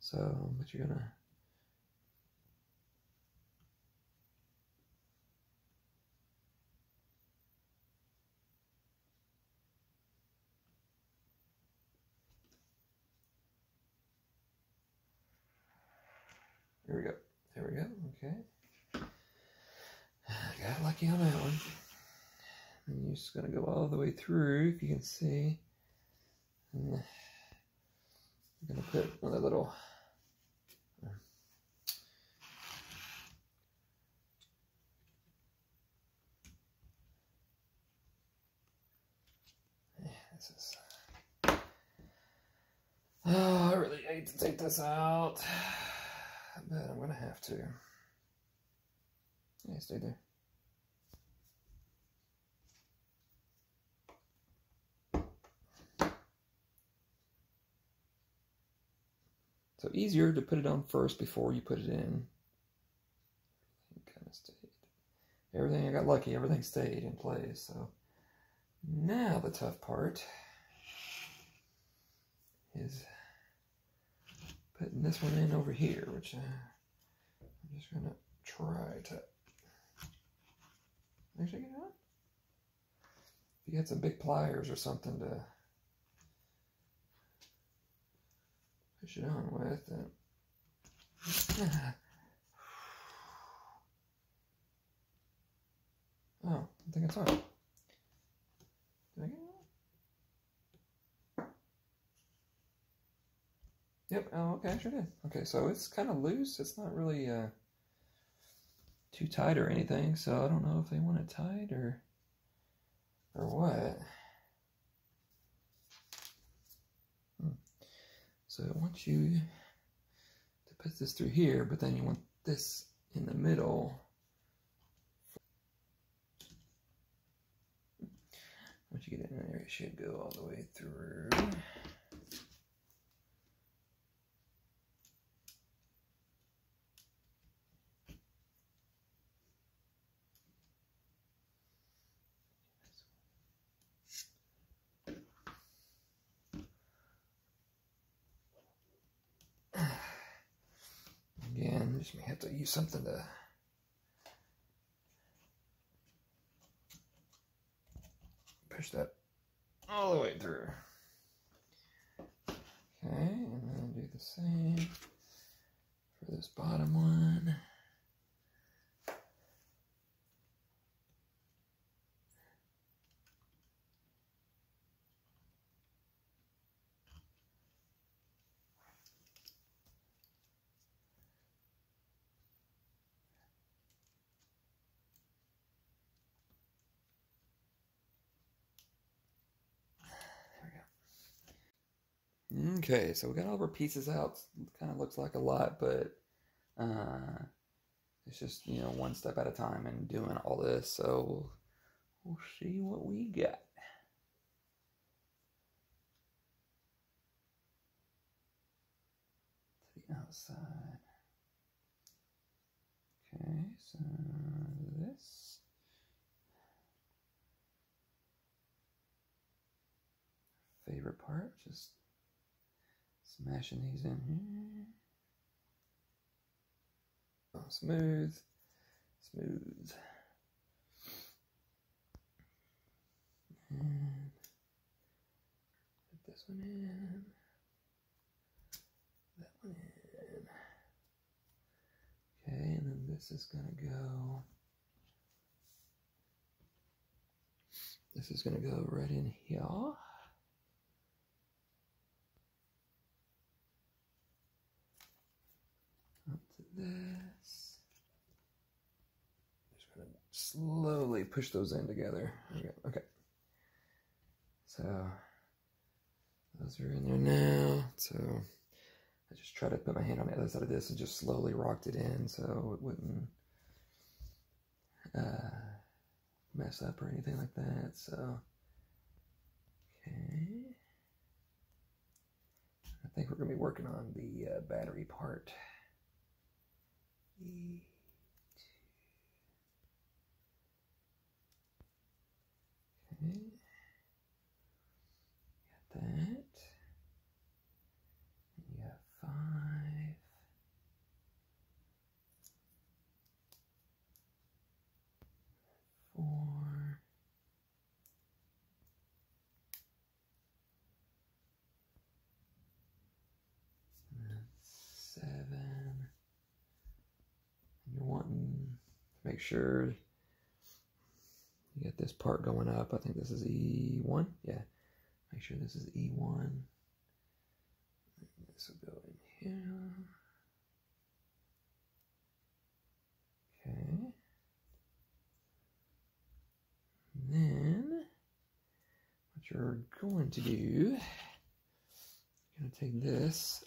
So, but you're going to there we go. There we go. Okay. Got lucky on that one. And you're just going to go all the way through, if you can see. And I'm going to put one of the little this is. Oh, I really hate to take this out, but I'm going to have to. Yeah, stay there. So easier to put it on first before you put it in. It kind of stayed. Everything, I got lucky, everything stayed in place. So now the tough part is putting this one in over here, which I'm just going to try to actually get it on. If you had some big pliers or something to push it on with, then oh, I think it's on. Did I get it on? Yep, oh, okay, I sure did. Okay, so it's kind of loose. It's not really too tight or anything, so I don't know if they want it tight or what. So I want you to put this through here, but then you want this in the middle. Once you get in there, it should go all the way through. Again, just may have to use something to push that all the way through. Okay, and then do the same for this bottom one. Okay, so we got all of our pieces out. It kind of looks like a lot, but it's just, you know, one step at a time and doing all this. So we'll see what we got. To the outside. Okay, so this. Favorite part, just smashing these in here. Oh, smooth, smooth. And put this one in. That one in. Okay, and then this is gonna go. This is gonna go right in here. This. Just gonna slowly push those in together. Okay. So those are in there now. So I just try to put my hand on the other side of this and just slowly rocked it in so it wouldn't mess up or anything like that. So okay. I think we're gonna be working on the battery part. Okay. Got that. You got 5. 4. And then 7. You're wanting to make sure you get this part going up. I think this is E1. Yeah. Make sure this is E1. This will go in here. Okay. And then what you're going to do, you're going to take this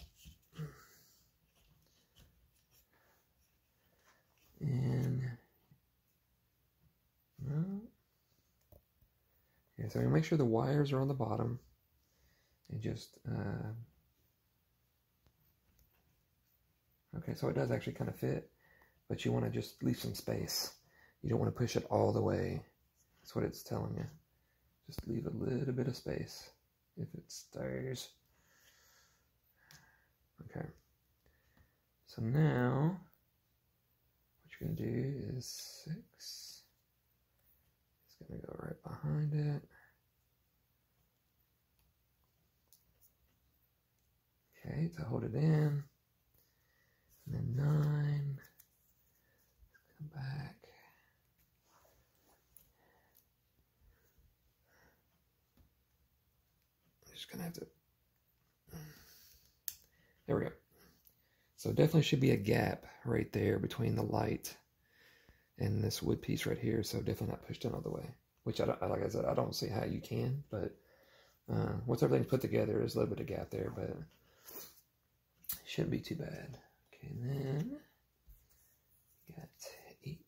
and okay, so you make sure the wires are on the bottom and just okay, so it does actually kind of fit, but you want to just leave some space. You don't want to push it all the way. That's what it's telling you. Just leave a little bit of space if it stays. Okay, so now what you're going to do is 6. It's going to go right behind it. Okay, to hold it in. And then 9. Come back. I'm just going to have to. There we go. So definitely should be a gap right there between the light and this wood piece right here. So definitely not pushed in all the way. Which, like I said, I don't see how you can. But once everything's put together, there's a little bit of gap there. But it shouldn't be too bad. Okay, and then got 8.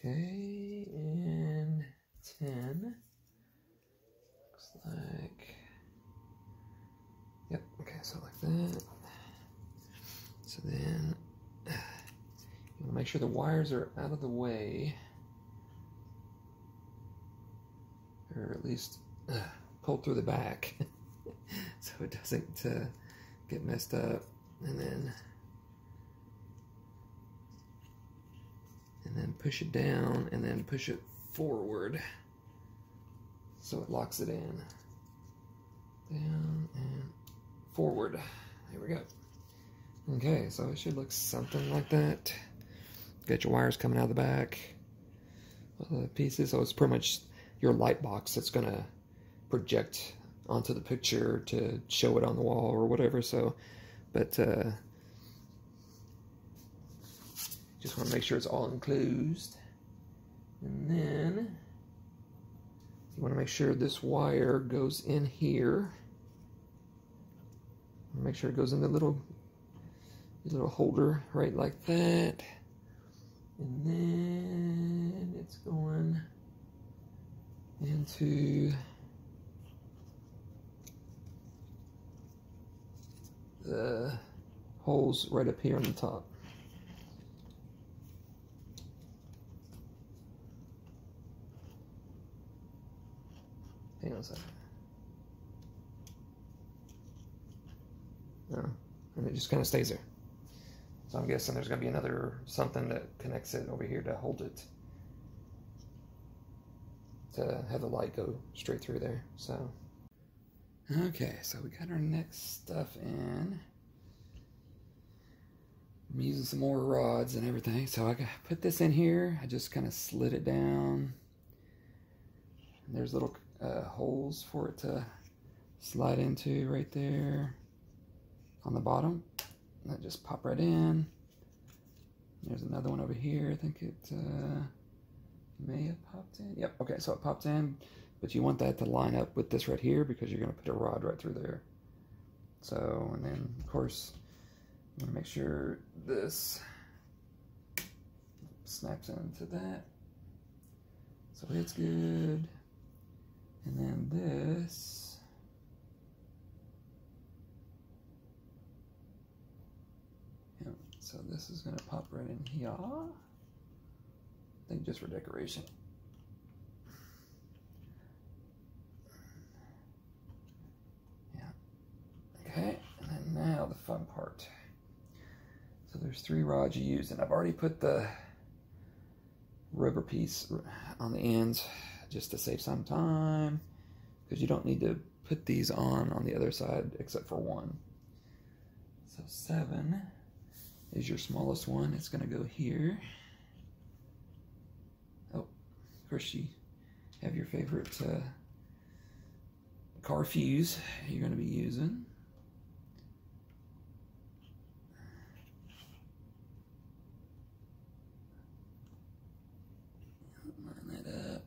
Okay, and 10. Looks like, yep, okay, so like that. So then you want to make sure the wires are out of the way, or at least pulled through the back so it doesn't get messed up. And then push it down and then push it forward so it locks it in. Down and forward. There we go. Okay, so it should look something like that. Got your wires coming out of the back. The pieces, so it's pretty much your light box that's gonna project onto the picture to show it on the wall or whatever. So, but just want to make sure it's all enclosed. And then you want to make sure this wire goes in here. Make sure it goes in the little holder right like that. And then it's going into the holes right up here on the top. Hang on a second. No, and it just kind of stays there. So I'm guessing there's going to be another something that connects it over here to hold it, to have the light go straight through there. So, okay, so we got our next stuff in. I'm using some more rods and everything. So I put this in here. I just kind of slid it down. And there's little holes for it to slide into right there on the bottom. And that just pop right in. There's another one over here. I think it may have popped in. Yep, okay, so it popped in. But you want that to line up with this right here because you're going to put a rod right through there. So, and then, of course, you want to make sure this snaps into that. So it's good. And then this, yep, so this is going to pop right in here. I think just for decoration. Yeah. Okay, and then now the fun part. So there's 3 rods you use, and I've already put the rubber piece on the ends just to save some time, because you don't need to put these on the other side except for one. So 7 is your smallest one. It's going to go here. Oh, of course you have your favorite car fuse you're going to be using. Line that up.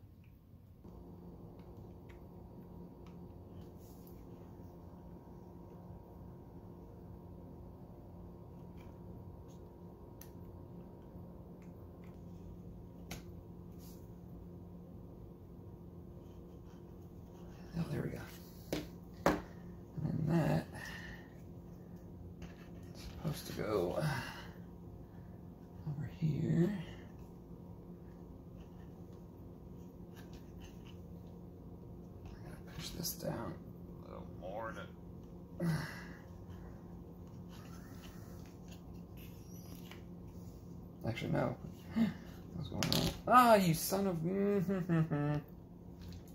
Oh, there we go. And then that is supposed to go over here. I'm going to push this down a little more to... Actually, no. What's going on? Ah, you son of...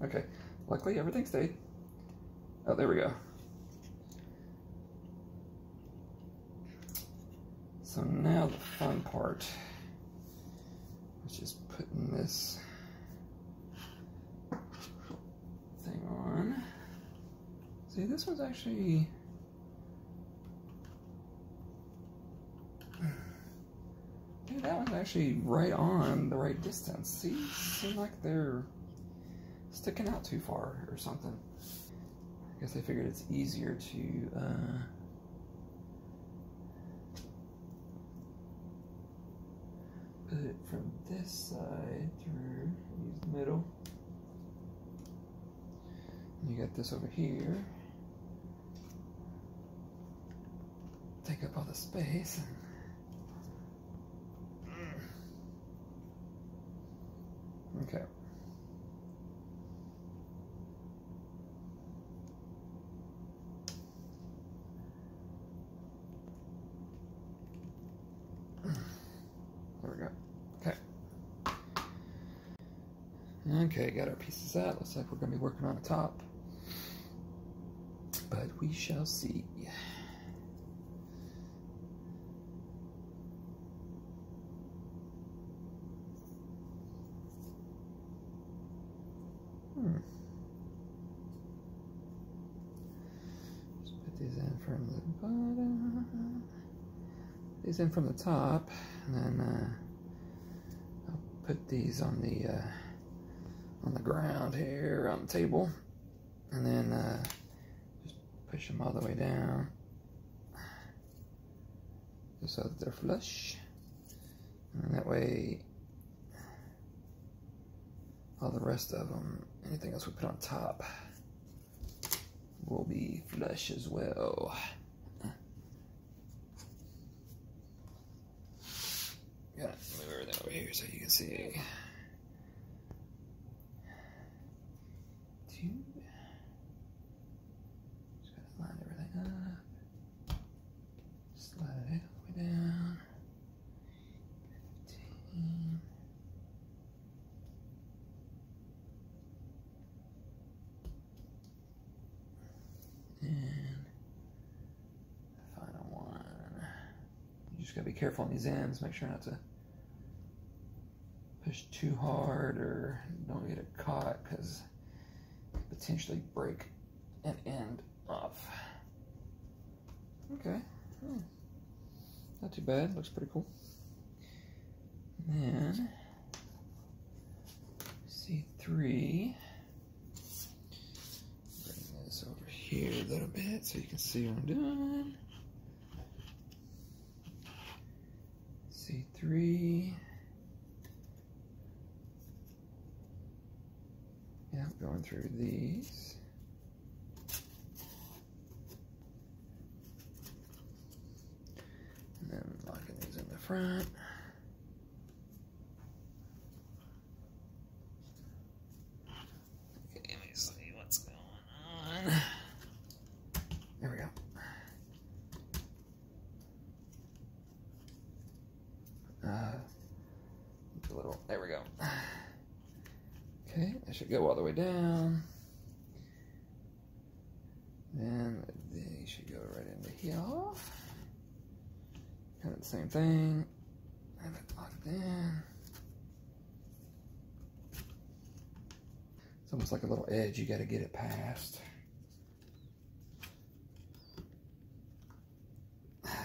Okay. Luckily, everything stayed. Oh, there we go. So now the fun part, which is putting this thing on. See, this one's actually... Dude, that one's actually right on the right distance. See, seem like they're sticking out too far or something. I guess I figured it's easier to put it from this side through, use the middle. And you got this over here. Take up all the space. Okay. There we go. Okay. Okay, got our pieces out. Looks like we're going to be working on the top. But we shall see. Just put these in from the bottom. These in from the top, and then I'll put these on the ground here on the table, and then just push them all the way down just so that they're flush, and that way all the rest of them, anything else we put on top, will be flush as well. Gotta move everything over here so you can see. Just gotta line everything up. Slide it all the way down. 15. And the final one. You just gotta be careful on these ends. Make sure not to push too hard or don't get it caught, because potentially break an end off. Okay, not too bad, looks pretty cool. And then C3, bring this over here a little bit so you can see what I'm doing. C3. Yeah, going through these. And then locking these in the front. Okay, let me see what's going on. There we go. A little, there we go. Okay, that should go all the way down. Then they should go right into here. Kind of the same thing. Have it locked in. It's almost like a little edge you got to get it past.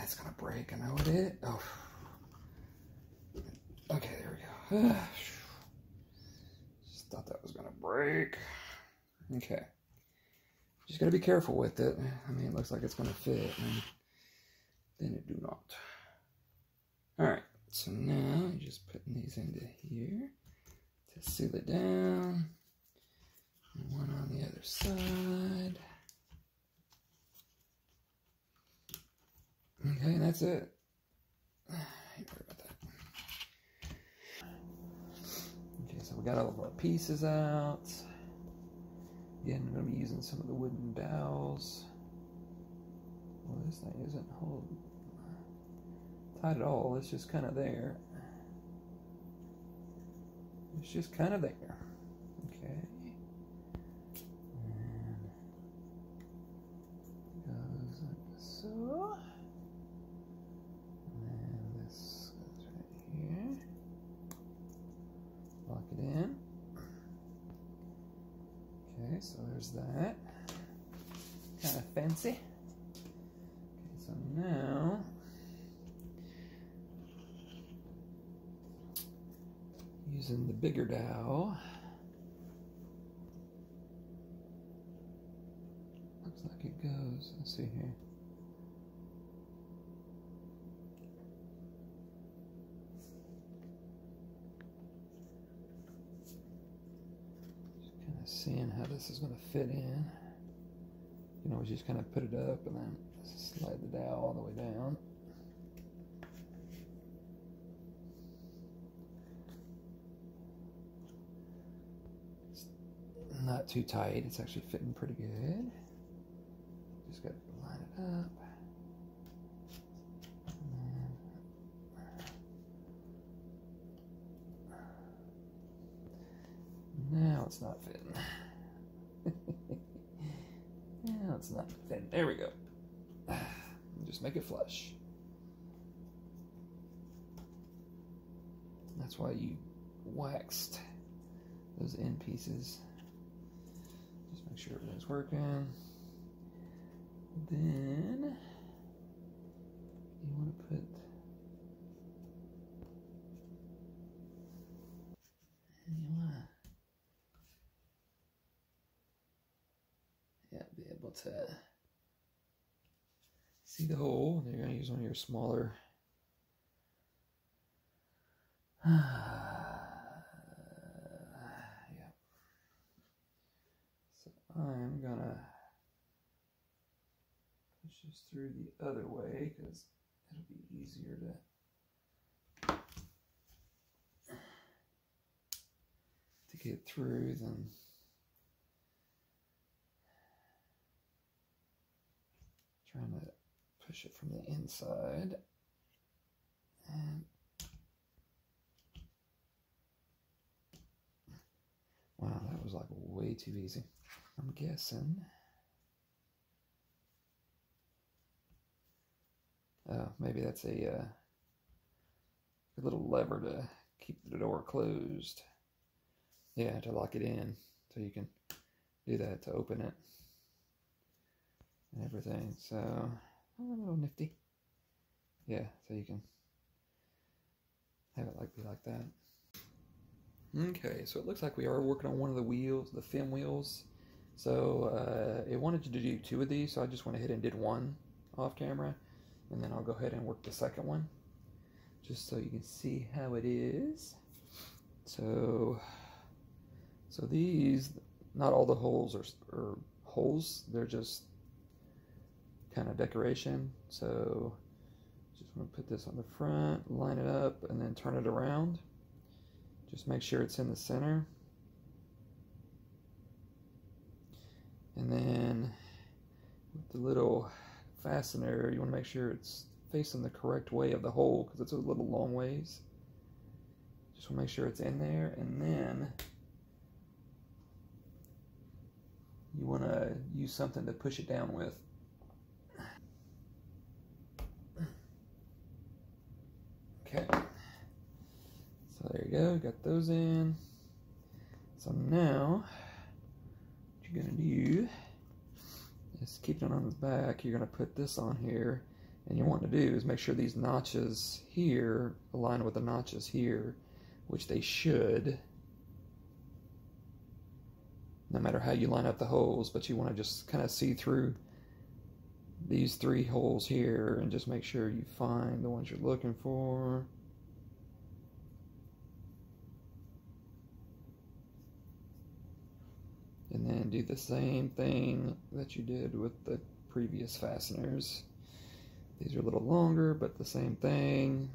It's gonna break, I know it is. Oh. Okay, there we go. Just thought that was gonna break. Okay. Just gotta be careful with it. I mean, it looks like it's gonna fit, and then it do not. Alright, so now I'm just putting these into here to seal it down. And one on the other side. Okay, and that's it. Ain't worried about that. Okay, so we got all of our pieces out. Again, I'm going to be using some of the wooden dowels. Well, this thing isn't tight at all. It's just kind of there. It's just kind of there. Okay. And goes like so. And this goes right here. Lock it in. Okay, so there's that. Kind of fancy. Okay, so now using the bigger dowel. Looks like it goes. Let's see here. Seeing how this is going to fit in. You know, we just kind of put it up and then slide the dowel all the way down. It's not too tight, it's actually fitting pretty good. Just got to line it up. Now it's not fitting. Now it's not fitting. There we go. Just make it flush. That's why you waxed those end pieces. Just make sure everything's working. Then you want to put able to see the hole. You're going to use one of your smaller yeah. So I'm going to push this through the other way because it'll be easier to get through than trying to push it from the inside. And wow, that was like way too easy. I'm guessing. Oh, maybe that's a little lever to keep the door closed. Yeah, to lock it in. So you can do that to open it and everything. So, a little nifty. Yeah, so you can have it be like that. Okay, so it looks like we are working on one of the wheels, the film wheels. So it wanted to do 2 of these, so I just went ahead and did 1 off camera, and then I'll go ahead and work the second one, just so you can see how it is. So these, not all the holes are holes, they're just kind of decoration. So just want to put this on the front, line it up, and then turn it around. Just make sure it's in the center. And then with the little fastener, you want to make sure it's facing the correct way of the hole because it's a little long ways. Just want to make sure it's in there, and then you want to use something to push it down with. Okay. So there you go, got those in. So now, what you're gonna do is keep it on the back. You're gonna put this on here, and you want to do is make sure these notches here align with the notches here, which they should, no matter how you line up the holes, but you want to just kind of see through these 3 holes here and just make sure you find the ones you're looking for. And then do the same thing that you did with the previous fasteners. These are a little longer, but the same thing.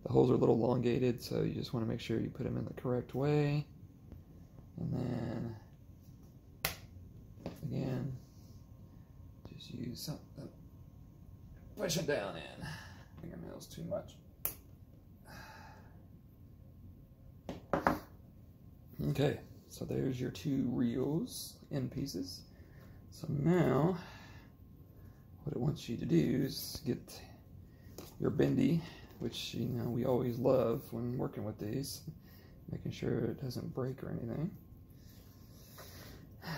The holes are a little elongated, so you just want to make sure you put them in the correct way. And then, again, just use something. Push it down in. Fingernails too much. Okay, so there's your 2 reels, end pieces. So now, what it wants you to do is get your bendy, which you know we always love when working with these, making sure it doesn't break or anything.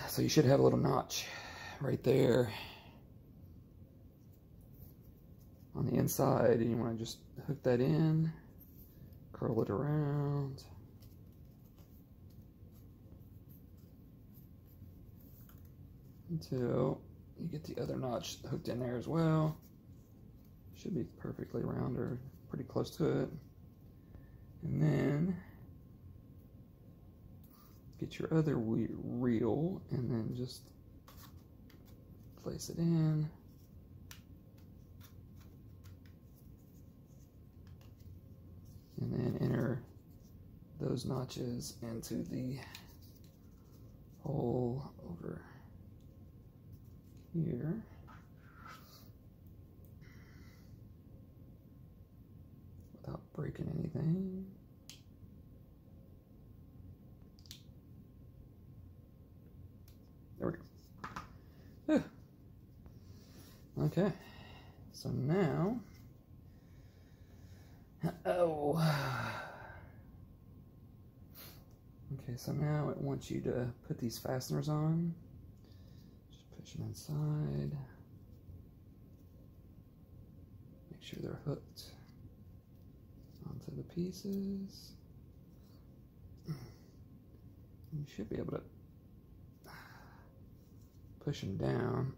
So you should have a little notch right there on the inside, and you want to just hook that in, curl it around. Until you get the other notch hooked in there as well. Should be perfectly round or pretty close to it. And then get your other reel and then just place it in. And then enter those notches into the hole over here. Without breaking anything. There we go. Okay, so now, okay, so now it wants you to put these fasteners on. Just push them inside. Make sure they're hooked onto the pieces. You should be able to push them down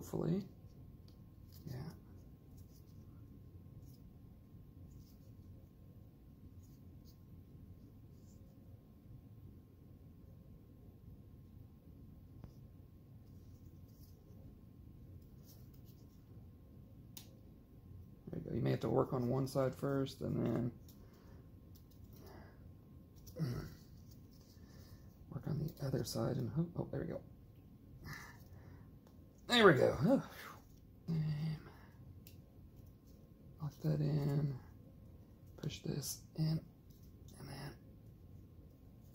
hopefully. Yeah. There you go. You may have to work on one side first and then work on the other side. And oh, there we go. There we go. Oh. Lock that in. Push this in, and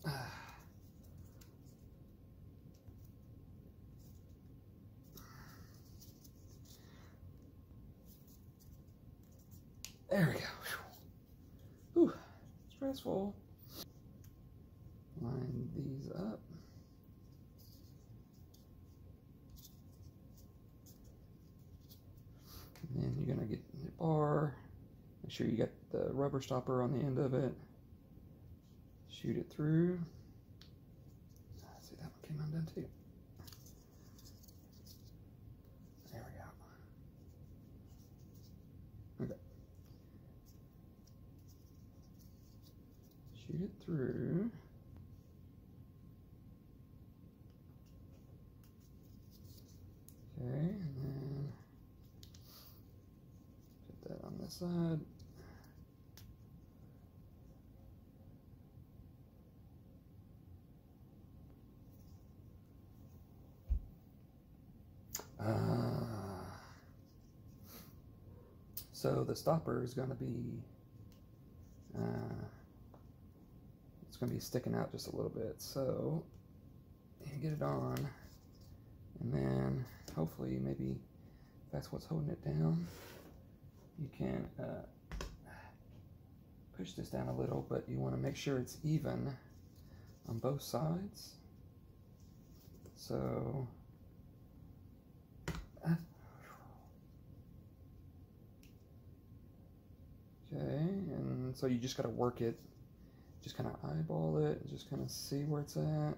then there we go. Whew. Stressful. Line these up. And then you're gonna get the bar. Make sure you got the rubber stopper on the end of it. Shoot it through. See, that one came undone too. There we go. Okay. Shoot it through. Okay, and then put that on this side. So the stopper is going to be, it's going to be sticking out just a little bit. So you get it on, and then hopefully maybe if that's what's holding it down, you can push this down a little, but you want to make sure it's even on both sides. So okay, and so you just got to work it, just kind of eyeball it, just kind of see where it's at, and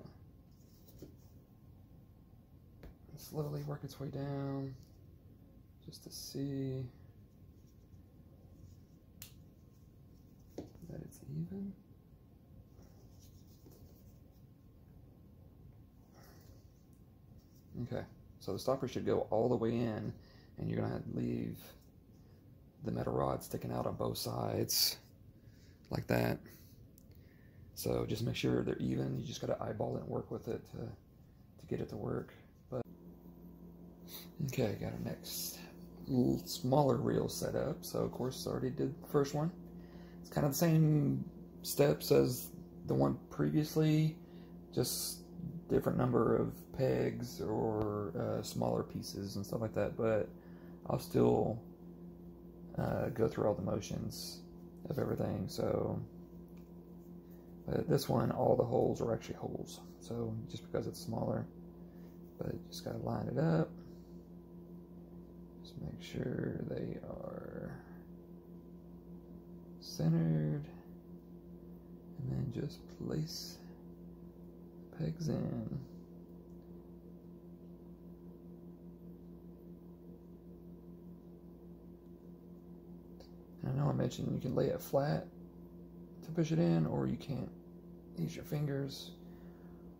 slowly work its way down, just to see that it's even. Okay, so the stopper should go all the way in, and you're going to leave the metal rod sticking out on both sides like that. So just make sure they're even. You just got to eyeball it and work with it to get it to work. But okay, got our next little smaller reel set up. So of course I already did the first one. It's kind of the same steps as the one previously, just different number of pegs or smaller pieces and stuff like that, but I'll still go through all the motions of everything. So this one, all the holes are actually holes, so just because it's smaller, but just got to line it up, just make sure they are centered, and then just place pegs in. I know I mentioned you can lay it flat to push it in, or you can't use your fingers,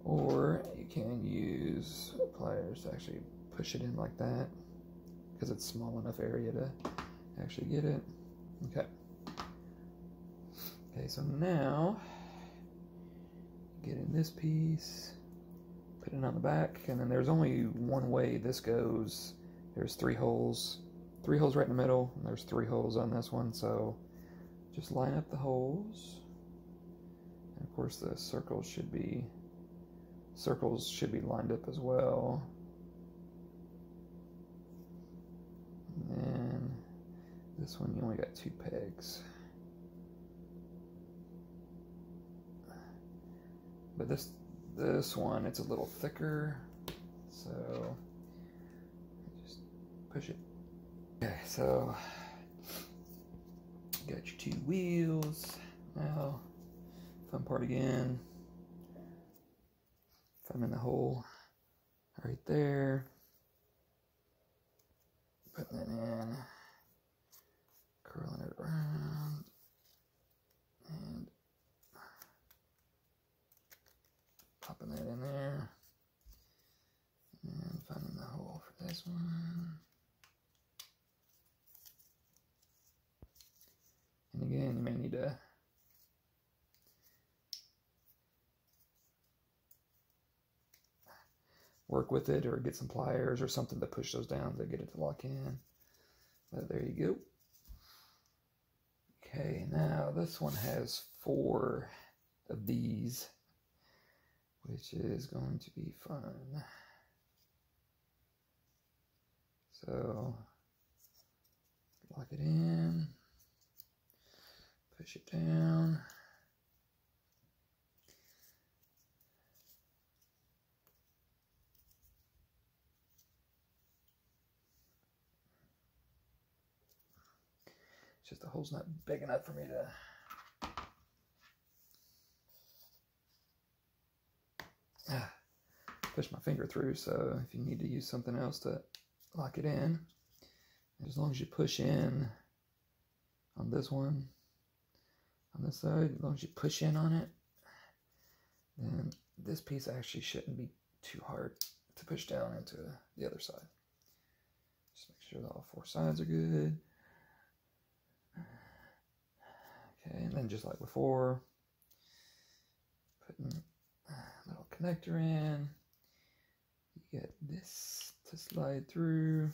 or you can use pliers to actually push it in like that, because it's small enough area to actually get it. Okay. Okay, so now get in this piece, put it on the back, and then there's only one way this goes. There's three holes right in the middle, and there's 3 holes on this one, so just line up the holes. And of course the circles should be lined up as well. And then this one you only got 2 pegs. But this one, it's a little thicker, so just push it. Okay, so you got your 2 wheels. Now, fun part again. If I'm in the hole right there, putting it in, curling it around, and popping that in there, and finding the hole for this one. And again, you may need to work with it or get some pliers or something to push those down to get it to lock in. But there you go. Okay, now this one has 4 of these, which is going to be fun. So, lock it in, push it down. It's just the hole's not big enough for me to push my finger through, so if you need to use something else to lock it in, as long as you push in on this one, on this side, as long as you push in on it, then this piece actually shouldn't be too hard to push down into the other side. Just make sure that all 4 sides are good. Okay, and then just like before, putting a little connector in. You get this to slide through.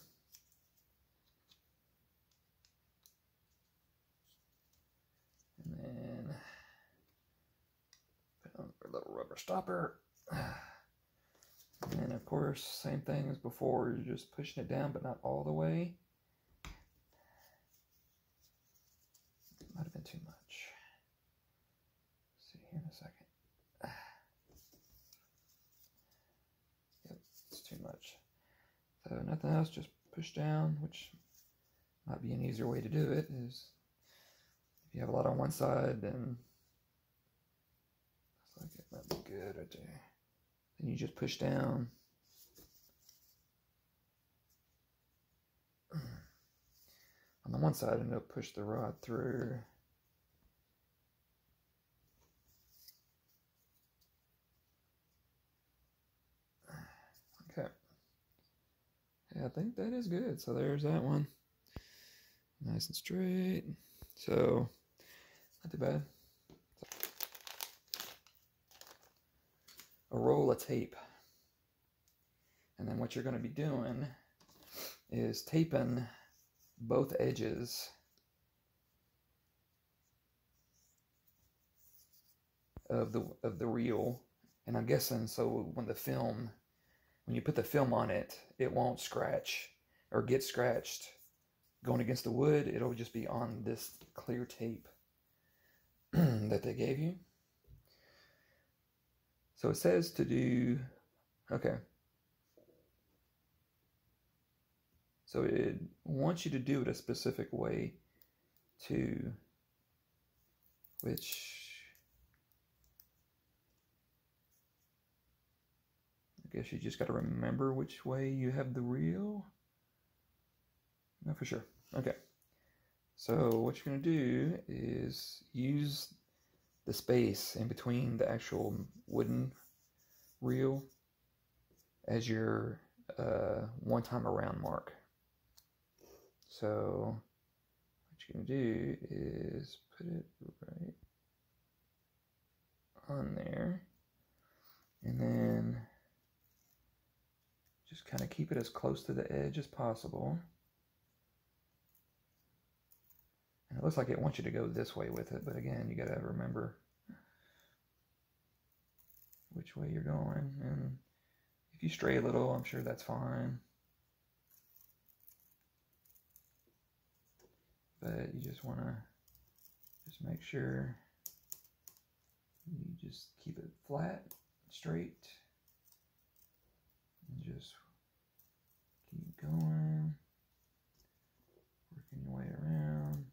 And then put on a little rubber stopper. And then of course, same thing as before, you're just pushing it down, but not all the way. It might have been too much. See here in a second. Yep, it's too much. So nothing else, just push down, which might be an easier way to do it. Is if you have a lot on one side, then looks like it might be good right there. Then you just push down. On the one side, and it'll push the rod through. Okay. Yeah, I think that is good. So there's that one. Nice and straight. So, not too bad. A roll of tape. And then what you're going to be doing is taping both edges of the reel, and I'm guessing so when you put the film on it, it won't scratch or get scratched going against the wood. It'll just be on this clear tape that they gave you. So it says to do, okay. So it wants you to do it a specific way too, which I guess you just got to remember which way you have the reel. Not for sure. Okay. So what you're going to do is use the space in between the actual wooden reel as your one time around mark. So what you're going to do is put it right on there, and then just kind of keep it as close to the edge as possible. And it looks like it wants you to go this way with it, but again, you got to remember which way you're going. And if you stray a little, I'm sure that's fine. But you just want to just make sure you just keep it flat, straight, and just keep going, working your way around.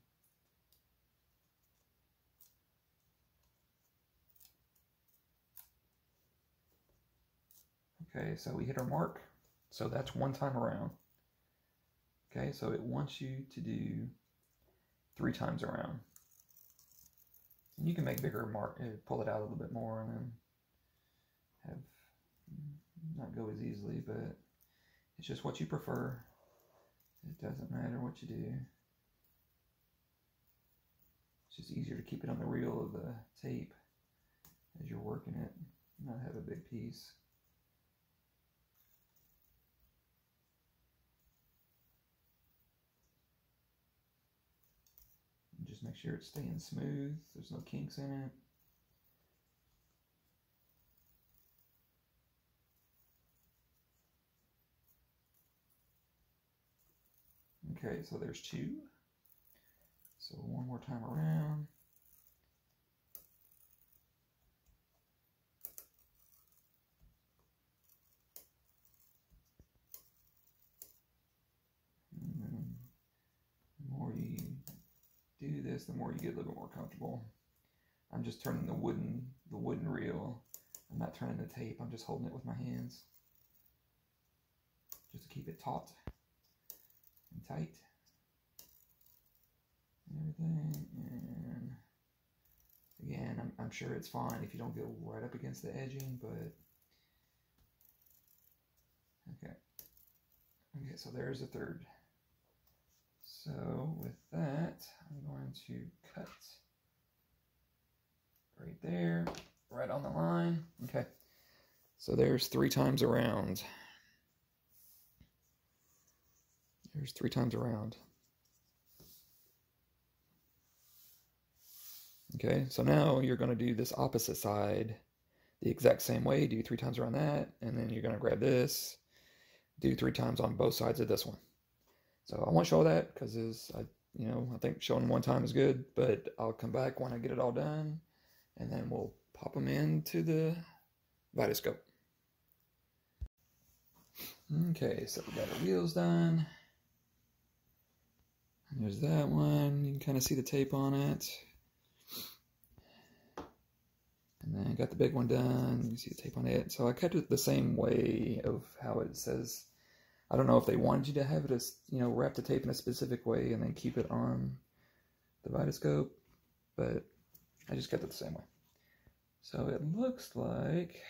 Okay, so we hit our mark. So that's one time around. Okay, so it wants you to do 3 times around. And you can make bigger mark, pull it out a little bit more, and then have not go as easily, but it's just what you prefer. It doesn't matter what you do. It's just easier to keep it on the reel of the tape as you're working it, not have a big piece. And just make sure it's staying smooth, there's no kinks in it. Okay, so there's 2. So one more time around. And then the more you do this, the more you get a little bit more comfortable. I'm just turning the wooden reel. I'm not turning the tape, I'm just holding it with my hands. Just to keep it taut and tight. And everything. And again, I'm sure it's fine if you don't go right up against the edging, but okay. Okay, so there's a 3rd. So with that, I'm going to cut right there, right on the line. Okay, so there's 3 times around. There's 3 times around. Okay, so now you're going to do this opposite side the exact same way. Do 3 times around that, and then you're going to grab this, do 3 times on both sides of this one. So I won't show that because I think showing 1 time is good, but I'll come back when I get it all done, and then we'll pop them into the Vitascope. Okay, so we got our wheels done. And there's that one. You can kind of see the tape on it. And then I got the big one done. You can see the tape on it. So I cut it the same way of how it says. I don't know if they wanted you to have it, wrap the tape in a specific way and then keep it on the Vitascope, but I just kept it the same way. So it looks like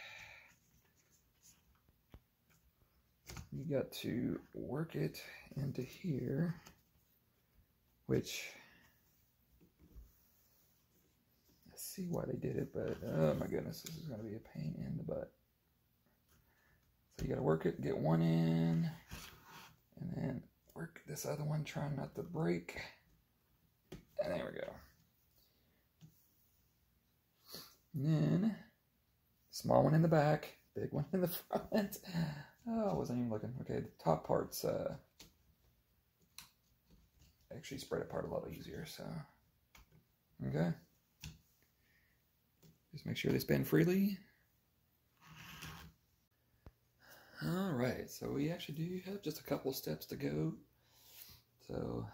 you got to work it into here, which I see why they did it, but oh my goodness, this is going to be a pain in the butt. So you got to work it, get one in, and then work this other one, trying not to break. And there we go. And then small one in the back, big one in the front. Oh, I wasn't even looking. Okay, the top part's actually spread apart a lot easier, so okay. Just make sure they spin freely. All right, so we actually do have just a couple steps to go. So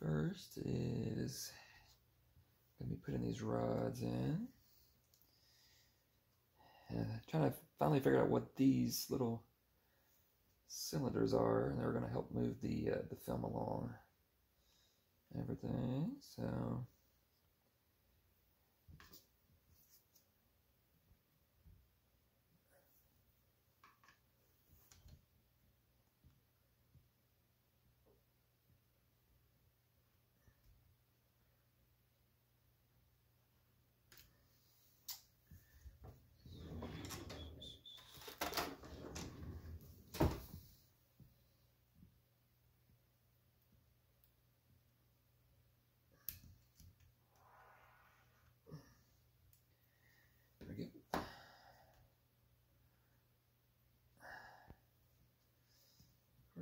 first is going to be putting these rods in. Trying to finally figure out what these little cylinders are, and they're going to help move the film along and everything. So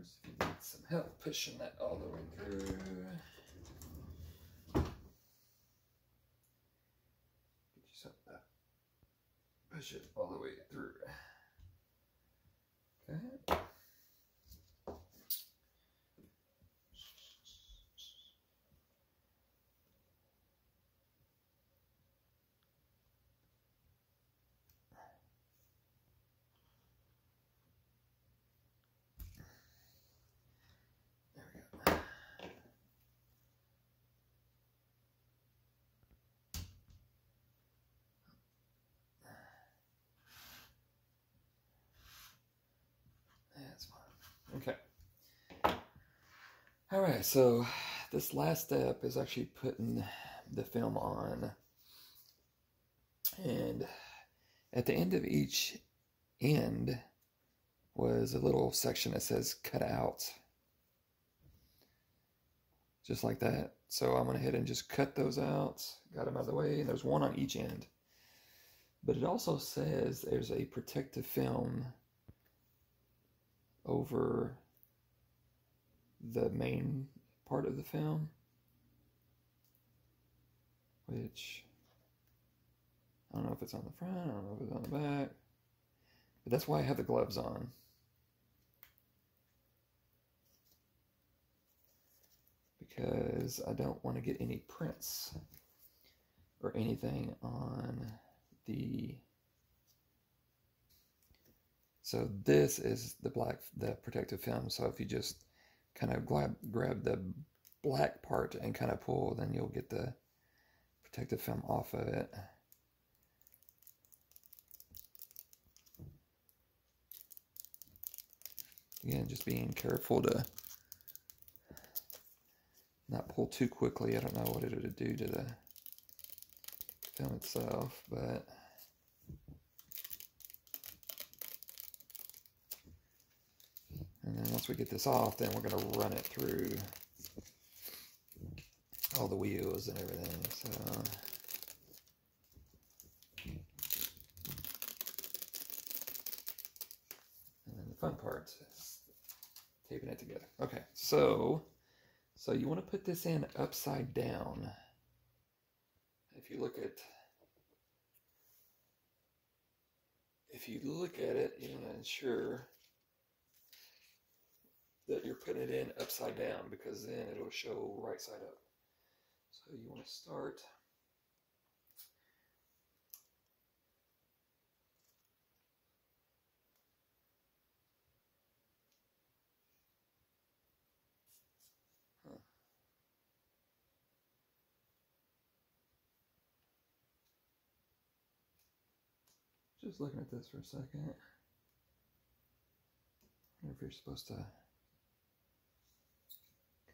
if you need some help pushing that all the way through, get yourself that. Push it all the way through. Okay. Okay. All right, so this last step is actually putting the film on. And at the end of each end was a little section that says cut out. Just like that. So I went ahead and just cut those out, got them out of the way, and there's one on each end. But it also says there's a protective film over the main part of the film, which I don't know if it's on the front, I don't know if it's on the back, but that's why I have the gloves on. Because I don't want to get any prints or anything on the... So this is the protective film. So if you just kind of grab the black part and kind of pull, then you'll get the protective film off of it. Again, just being careful to not pull too quickly. I don't know what it would do to the film itself, but and then once we get this off, then we're going to run it through all the wheels and everything. So and then the fun part is taping it together. Okay, so you want to put this in upside down. If you look at it, you want to ensure that you're putting it in upside down, because then it'll show right side up. So you want to start just looking at this for a second. I wonder if you're supposed to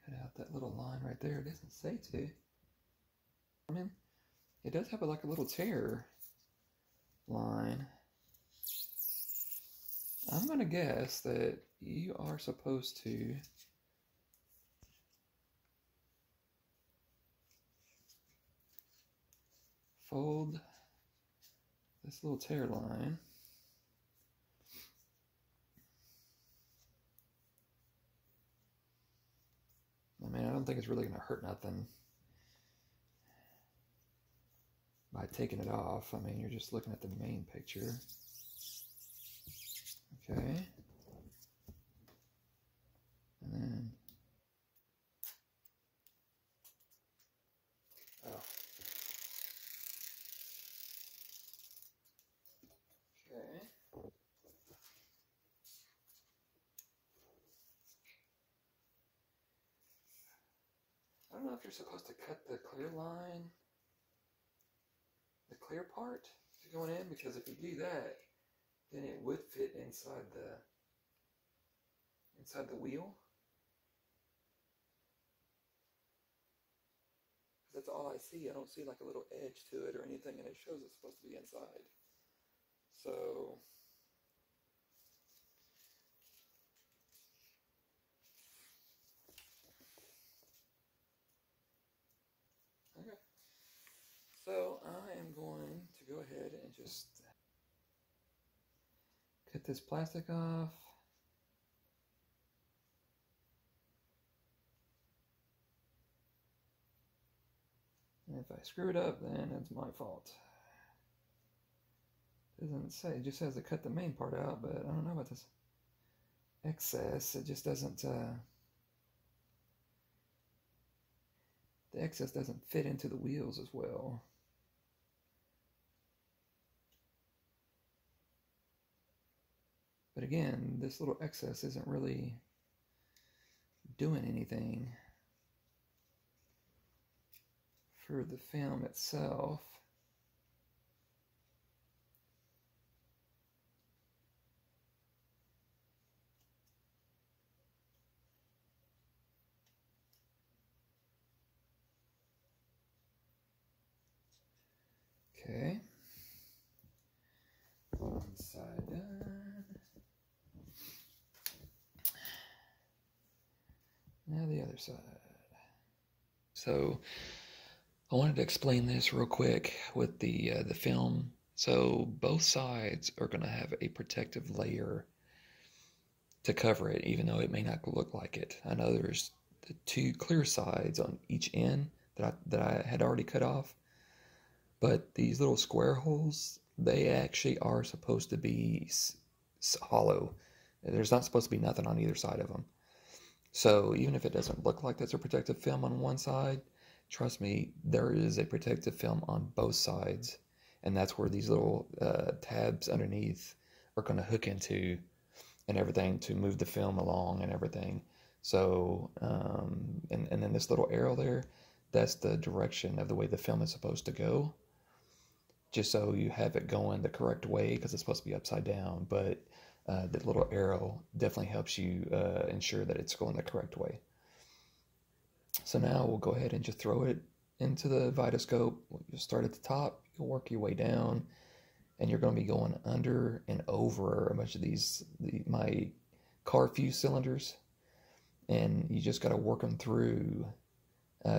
cut out that little line right there. It doesn't say to. I mean, it does have like a little tear line. I'm going to guess that you are supposed to fold this little tear line. I mean, I don't think it's really going to hurt nothing by taking it off. I mean, you're just looking at the main picture. Okay. And then, oh. Okay. I don't know if you're supposed to cut the clear line, the clear part to going in, because if you do that, then it would fit inside the wheel. That's all I see. I don't see like a little edge to it or anything, and it shows it's supposed to be inside. So okay. So I am going to go ahead and just cut this plastic off. And if I screw it up, then it's my fault. It doesn't say, it just says to cut the main part out, but I don't know about this excess. It just doesn't, the excess doesn't fit into the wheels as well. But again, this little excess isn't really doing anything for the film itself. Okay. One side done. Now the other side. So I wanted to explain this real quick with the film. So both sides are going to have a protective layer to cover it, even though it may not look like it. I know there's the two clear sides on each end that I had already cut off, but these little square holes, they actually are supposed to be hollow. There's not supposed to be nothing on either side of them. So even if it doesn't look like there's a protective film on one side, trust me, there is a protective film on both sides. And that's where these little tabs underneath are going to hook into and everything to move the film along and everything. So, and then this little arrow there, that's the direction of the way the film is supposed to go. Just so you have it going the correct way, because it's supposed to be upside down. But the little arrow definitely helps you ensure that it's going the correct way. So now we'll go ahead and just throw it into the Vitascope. You'll start at the top, you'll work your way down, and you're going to be going under and over a bunch of my car fuse cylinders, and you just got to work them through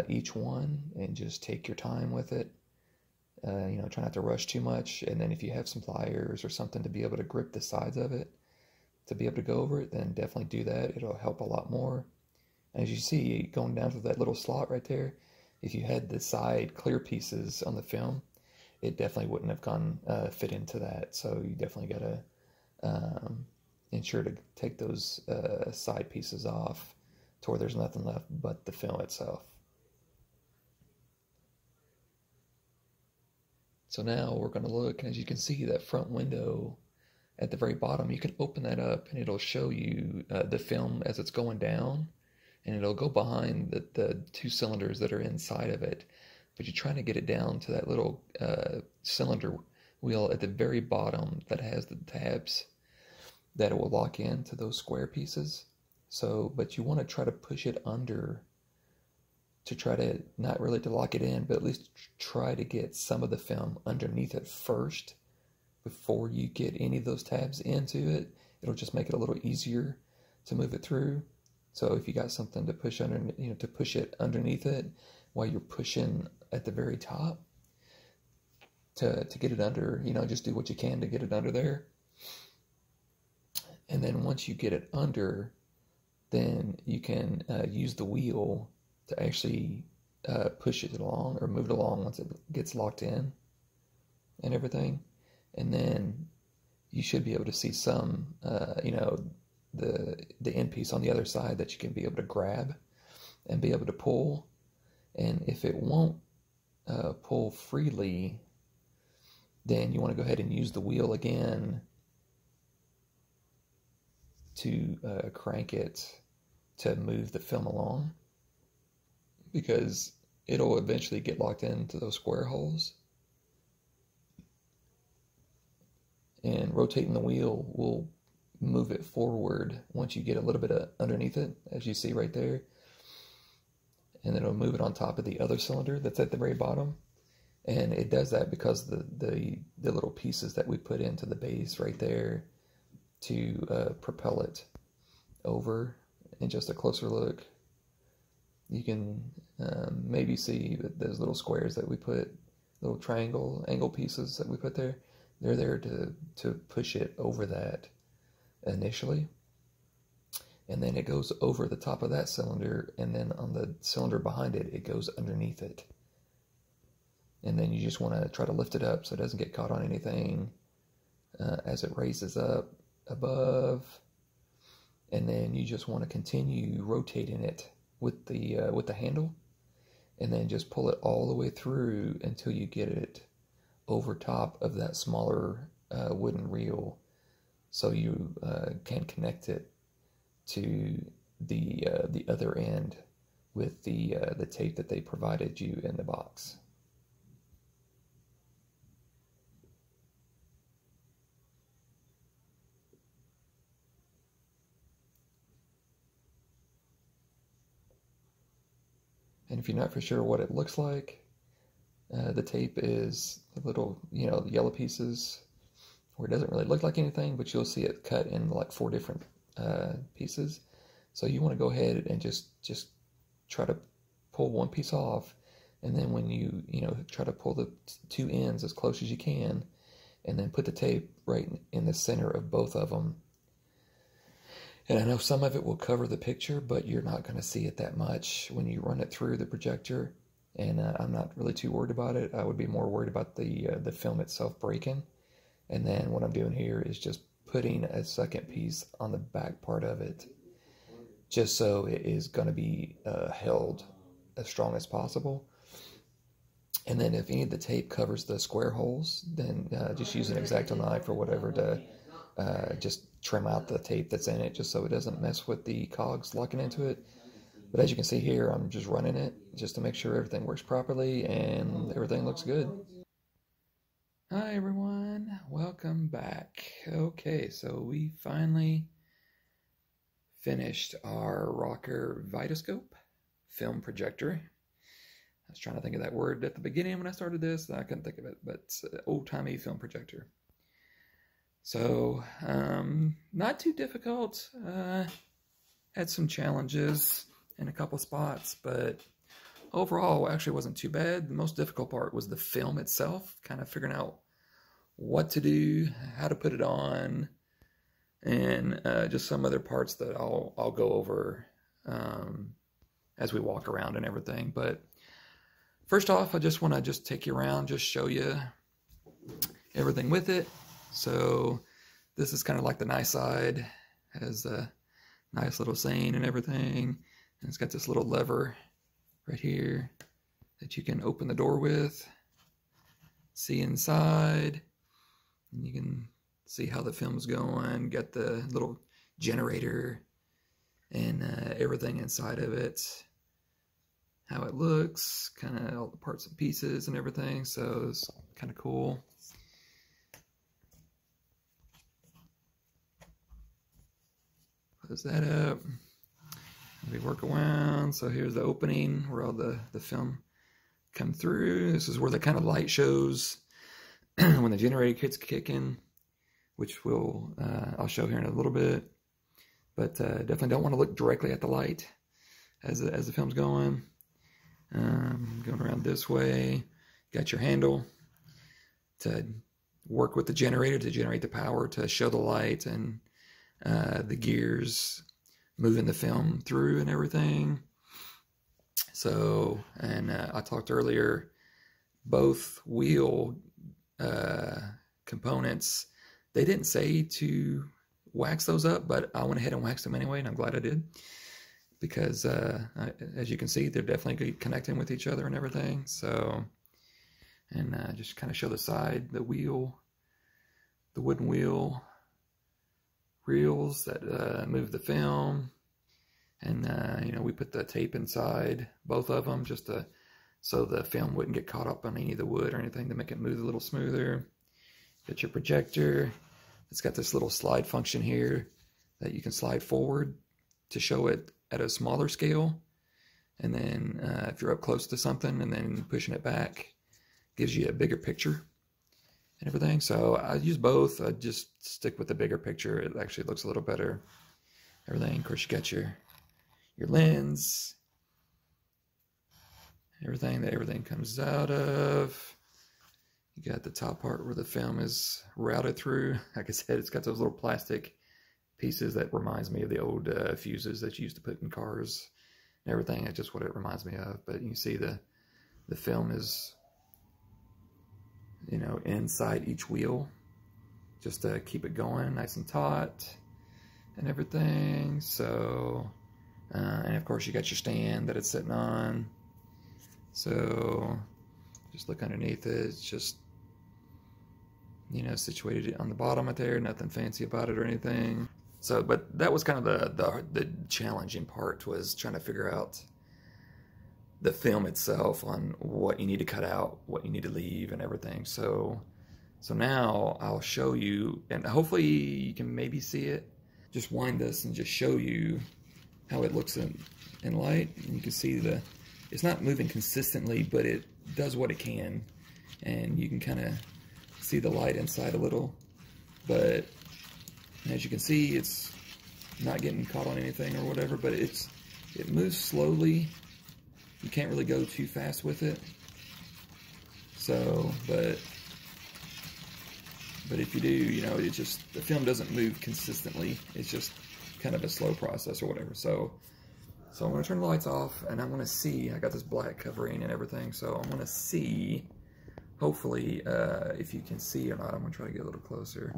each one and just take your time with it. Try not to rush too much, and then if you have some pliers or something to be able to grip the sides of it, to be able to go over it, then definitely do that. It'll help a lot more. And as you see, going down to that little slot right there, if you had the side clear pieces on the film, it definitely wouldn't have gone fit into that. So you definitely got to ensure to take those side pieces off to where there's nothing left but the film itself. So now we're going to look, and as you can see, that front window at the very bottom, you can open that up and it'll show you the film as it's going down, and it'll go behind the two cylinders that are inside of it. But you're trying to get it down to that little cylinder wheel at the very bottom that has the tabs that it will lock into those square pieces. So, but you want to try to push it under to try to, not really to lock it in, but at least try to get some of the film underneath it first before you get any of those tabs into it. It'll just make it a little easier to move it through. So if you got something to push under, to push it underneath it while you're pushing at the very top to get it under, just do what you can to get it under there. And then once you get it under, then you can use the wheel to actually push it along or move it along once it gets locked in and everything. And then you should be able to see some, the end piece on the other side that you can be able to grab and be able to pull. And if it won't pull freely, then you want to go ahead and use the wheel again to crank it to move the film along, because it'll eventually get locked into those square holes. And rotating the wheel will move it forward once you get a little bit underneath it, as you see right there. And then it'll move it on top of the other cylinder that's at the very bottom. And it does that because the little pieces that we put into the base right there to propel it over. In just a closer look, you can maybe see that those little squares that we put, little triangle angle pieces that we put there, they're there to push it over that initially. And then it goes over the top of that cylinder, and then on the cylinder behind it, it goes underneath it. And then you just want to try to lift it up so it doesn't get caught on anything as it raises up above. And then you just want to continue rotating it with the handle, and then just pull it all the way through until you get it over top of that smaller wooden reel, so you can connect it to the other end with the tape that they provided you in the box. And if you're not for sure what it looks like, The tape is the little, the yellow pieces where it doesn't really look like anything, but you'll see it cut in like 4 different pieces. So you want to go ahead and just try to pull one piece off, and then when you try to pull the 2 ends as close as you can, and then put the tape right in the center of both of them. And I know some of it will cover the picture, but you're not going to see it that much when you run it through the projector. And I'm not really too worried about it. I would be more worried about the film itself breaking. And then what I'm doing here is just putting a second piece on the back part of it, just so it is going to be held as strong as possible. And then if any of the tape covers the square holes, then just use an X-Acto knife or whatever to just trim out the tape that's in it, just so it doesn't mess with the cogs locking into it. But as you can see here, I'm just running it just to make sure everything works properly and everything looks good. Hi everyone, welcome back. Okay, so we finally finished our ROKR Vitascope film projector. I was trying to think of that word at the beginning when I started this. I couldn't think of it, but it's an old-timey film projector. So, not too difficult. Had some challenges in a couple spots, but overall actually wasn't too bad. The most difficult part was the film itself, kind of figuring out what to do, how to put it on, and just some other parts that I'll go over as we walk around and everything. But first off, I just want to take you around, just show you everything with it. So this is kind of like the nice side, has a nice little saying and everything. And it's got this little lever right here that you can open the door with, see inside, and you can see how the film's going. Got the little generator and everything inside of it, how it looks, kind of all the parts and pieces and everything. So it's kind of cool. Close that up. We work around. So here's the opening where all the film come through. This is where the kind of light shows when the generator kits kick in, which I'll show here in a little bit. But definitely don't want to look directly at the light as the film's going. Going around this way. Got your handle to work with the generator to generate the power to show the light, and the gears moving the film through and everything. So, and I talked earlier, both wheel components, they didn't say to wax those up, but I went ahead and waxed them anyway, and I'm glad I did, because as you can see, they're definitely connecting with each other and everything. So, and just kind of show the side, the wheel, the wooden wheel reels that move the film. And we put the tape inside both of them just so the film wouldn't get caught up on any of the wood or anything, to make it move a little smoother. Got your projector. It's got this little slide function here that you can slide forward to show it at a smaller scale. And then if you're up close to something and then pushing it back, gives you a bigger picture and everything. So I use both. I just stick with the bigger picture. It actually looks a little better. Everything. Of course, you got your lens, everything that everything comes out of. You got the top part where the film is routed through. Like I said, it's got those little plastic pieces that reminds me of the old fuses that you used to put in cars and everything. That's just what it reminds me of. But you can see the film is, inside each wheel, just to keep it going nice and taut and everything. So, and of course you got your stand that it's sitting on. So just look underneath it. It's just, situated on the bottom right there. Nothing fancy about it or anything. So, but that was kind of the challenging part, was trying to figure out the film itself, on what you need to cut out, what you need to leave, and everything. So now I'll show you, and hopefully you can maybe see it. Just wind this and just show you how it looks in light. And you can see it's not moving consistently, but does what it can, and you can kind of see the light inside a little, but as you can see, it's not getting caught on anything or whatever, but it moves slowly. You can't really go too fast with it. So, but if you do, you know, it just, the film doesn't move consistently. It's just kind of a slow process or whatever. So I'm going to turn the lights off, and I'm going to see, I got this black covering and everything, so I'm going to see, hopefully, if you can see or not. I'm going to try to get a little closer.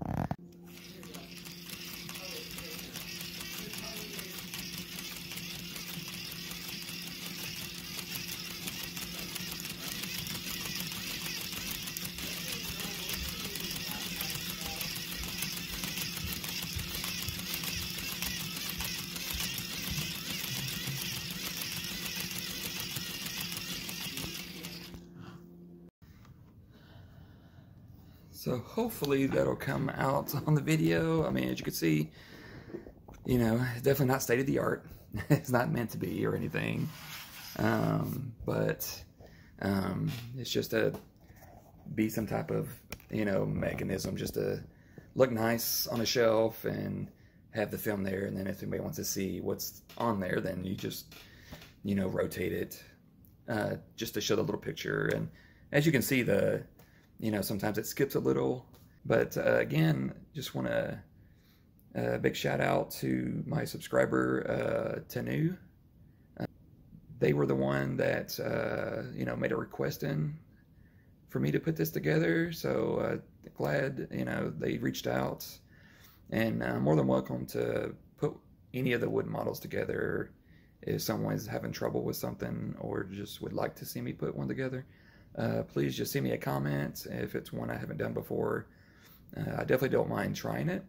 So hopefully that'll come out on the video. I mean, as you can see, you know, it's definitely not state of the art. It's not meant to be or anything. But it's just to be some type of, you know, mechanism just to look nice on a shelf and have the film there. And then if anybody wants to see what's on there, then you just, you know, rotate it just to show the little picture. And as you can see, you know, sometimes it skips a little, but again, just want to big shout out to my subscriber Tanu. They were the one that you know, made a request in for me to put this together. So glad, you know, they reached out, and more than welcome to put any of the wood models together if someone's having trouble with something or just would like to see me put one together. Please just send me a comment if it's one I haven't done before. I definitely don't mind trying it.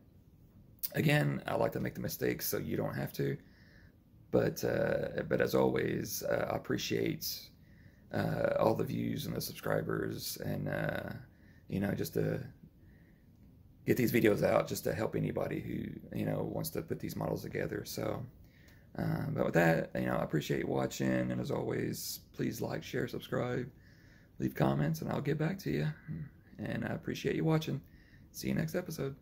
Again, I like to make the mistakes so you don't have to. But as always, I appreciate all the views and the subscribers, and you know, just to get these videos out, just to help anybody who, you know, wants to put these models together. So, but with that, you know, I appreciate you watching, and as always, please like, share, subscribe. Leave comments, and I'll get back to you. And I appreciate you watching. See you next episode.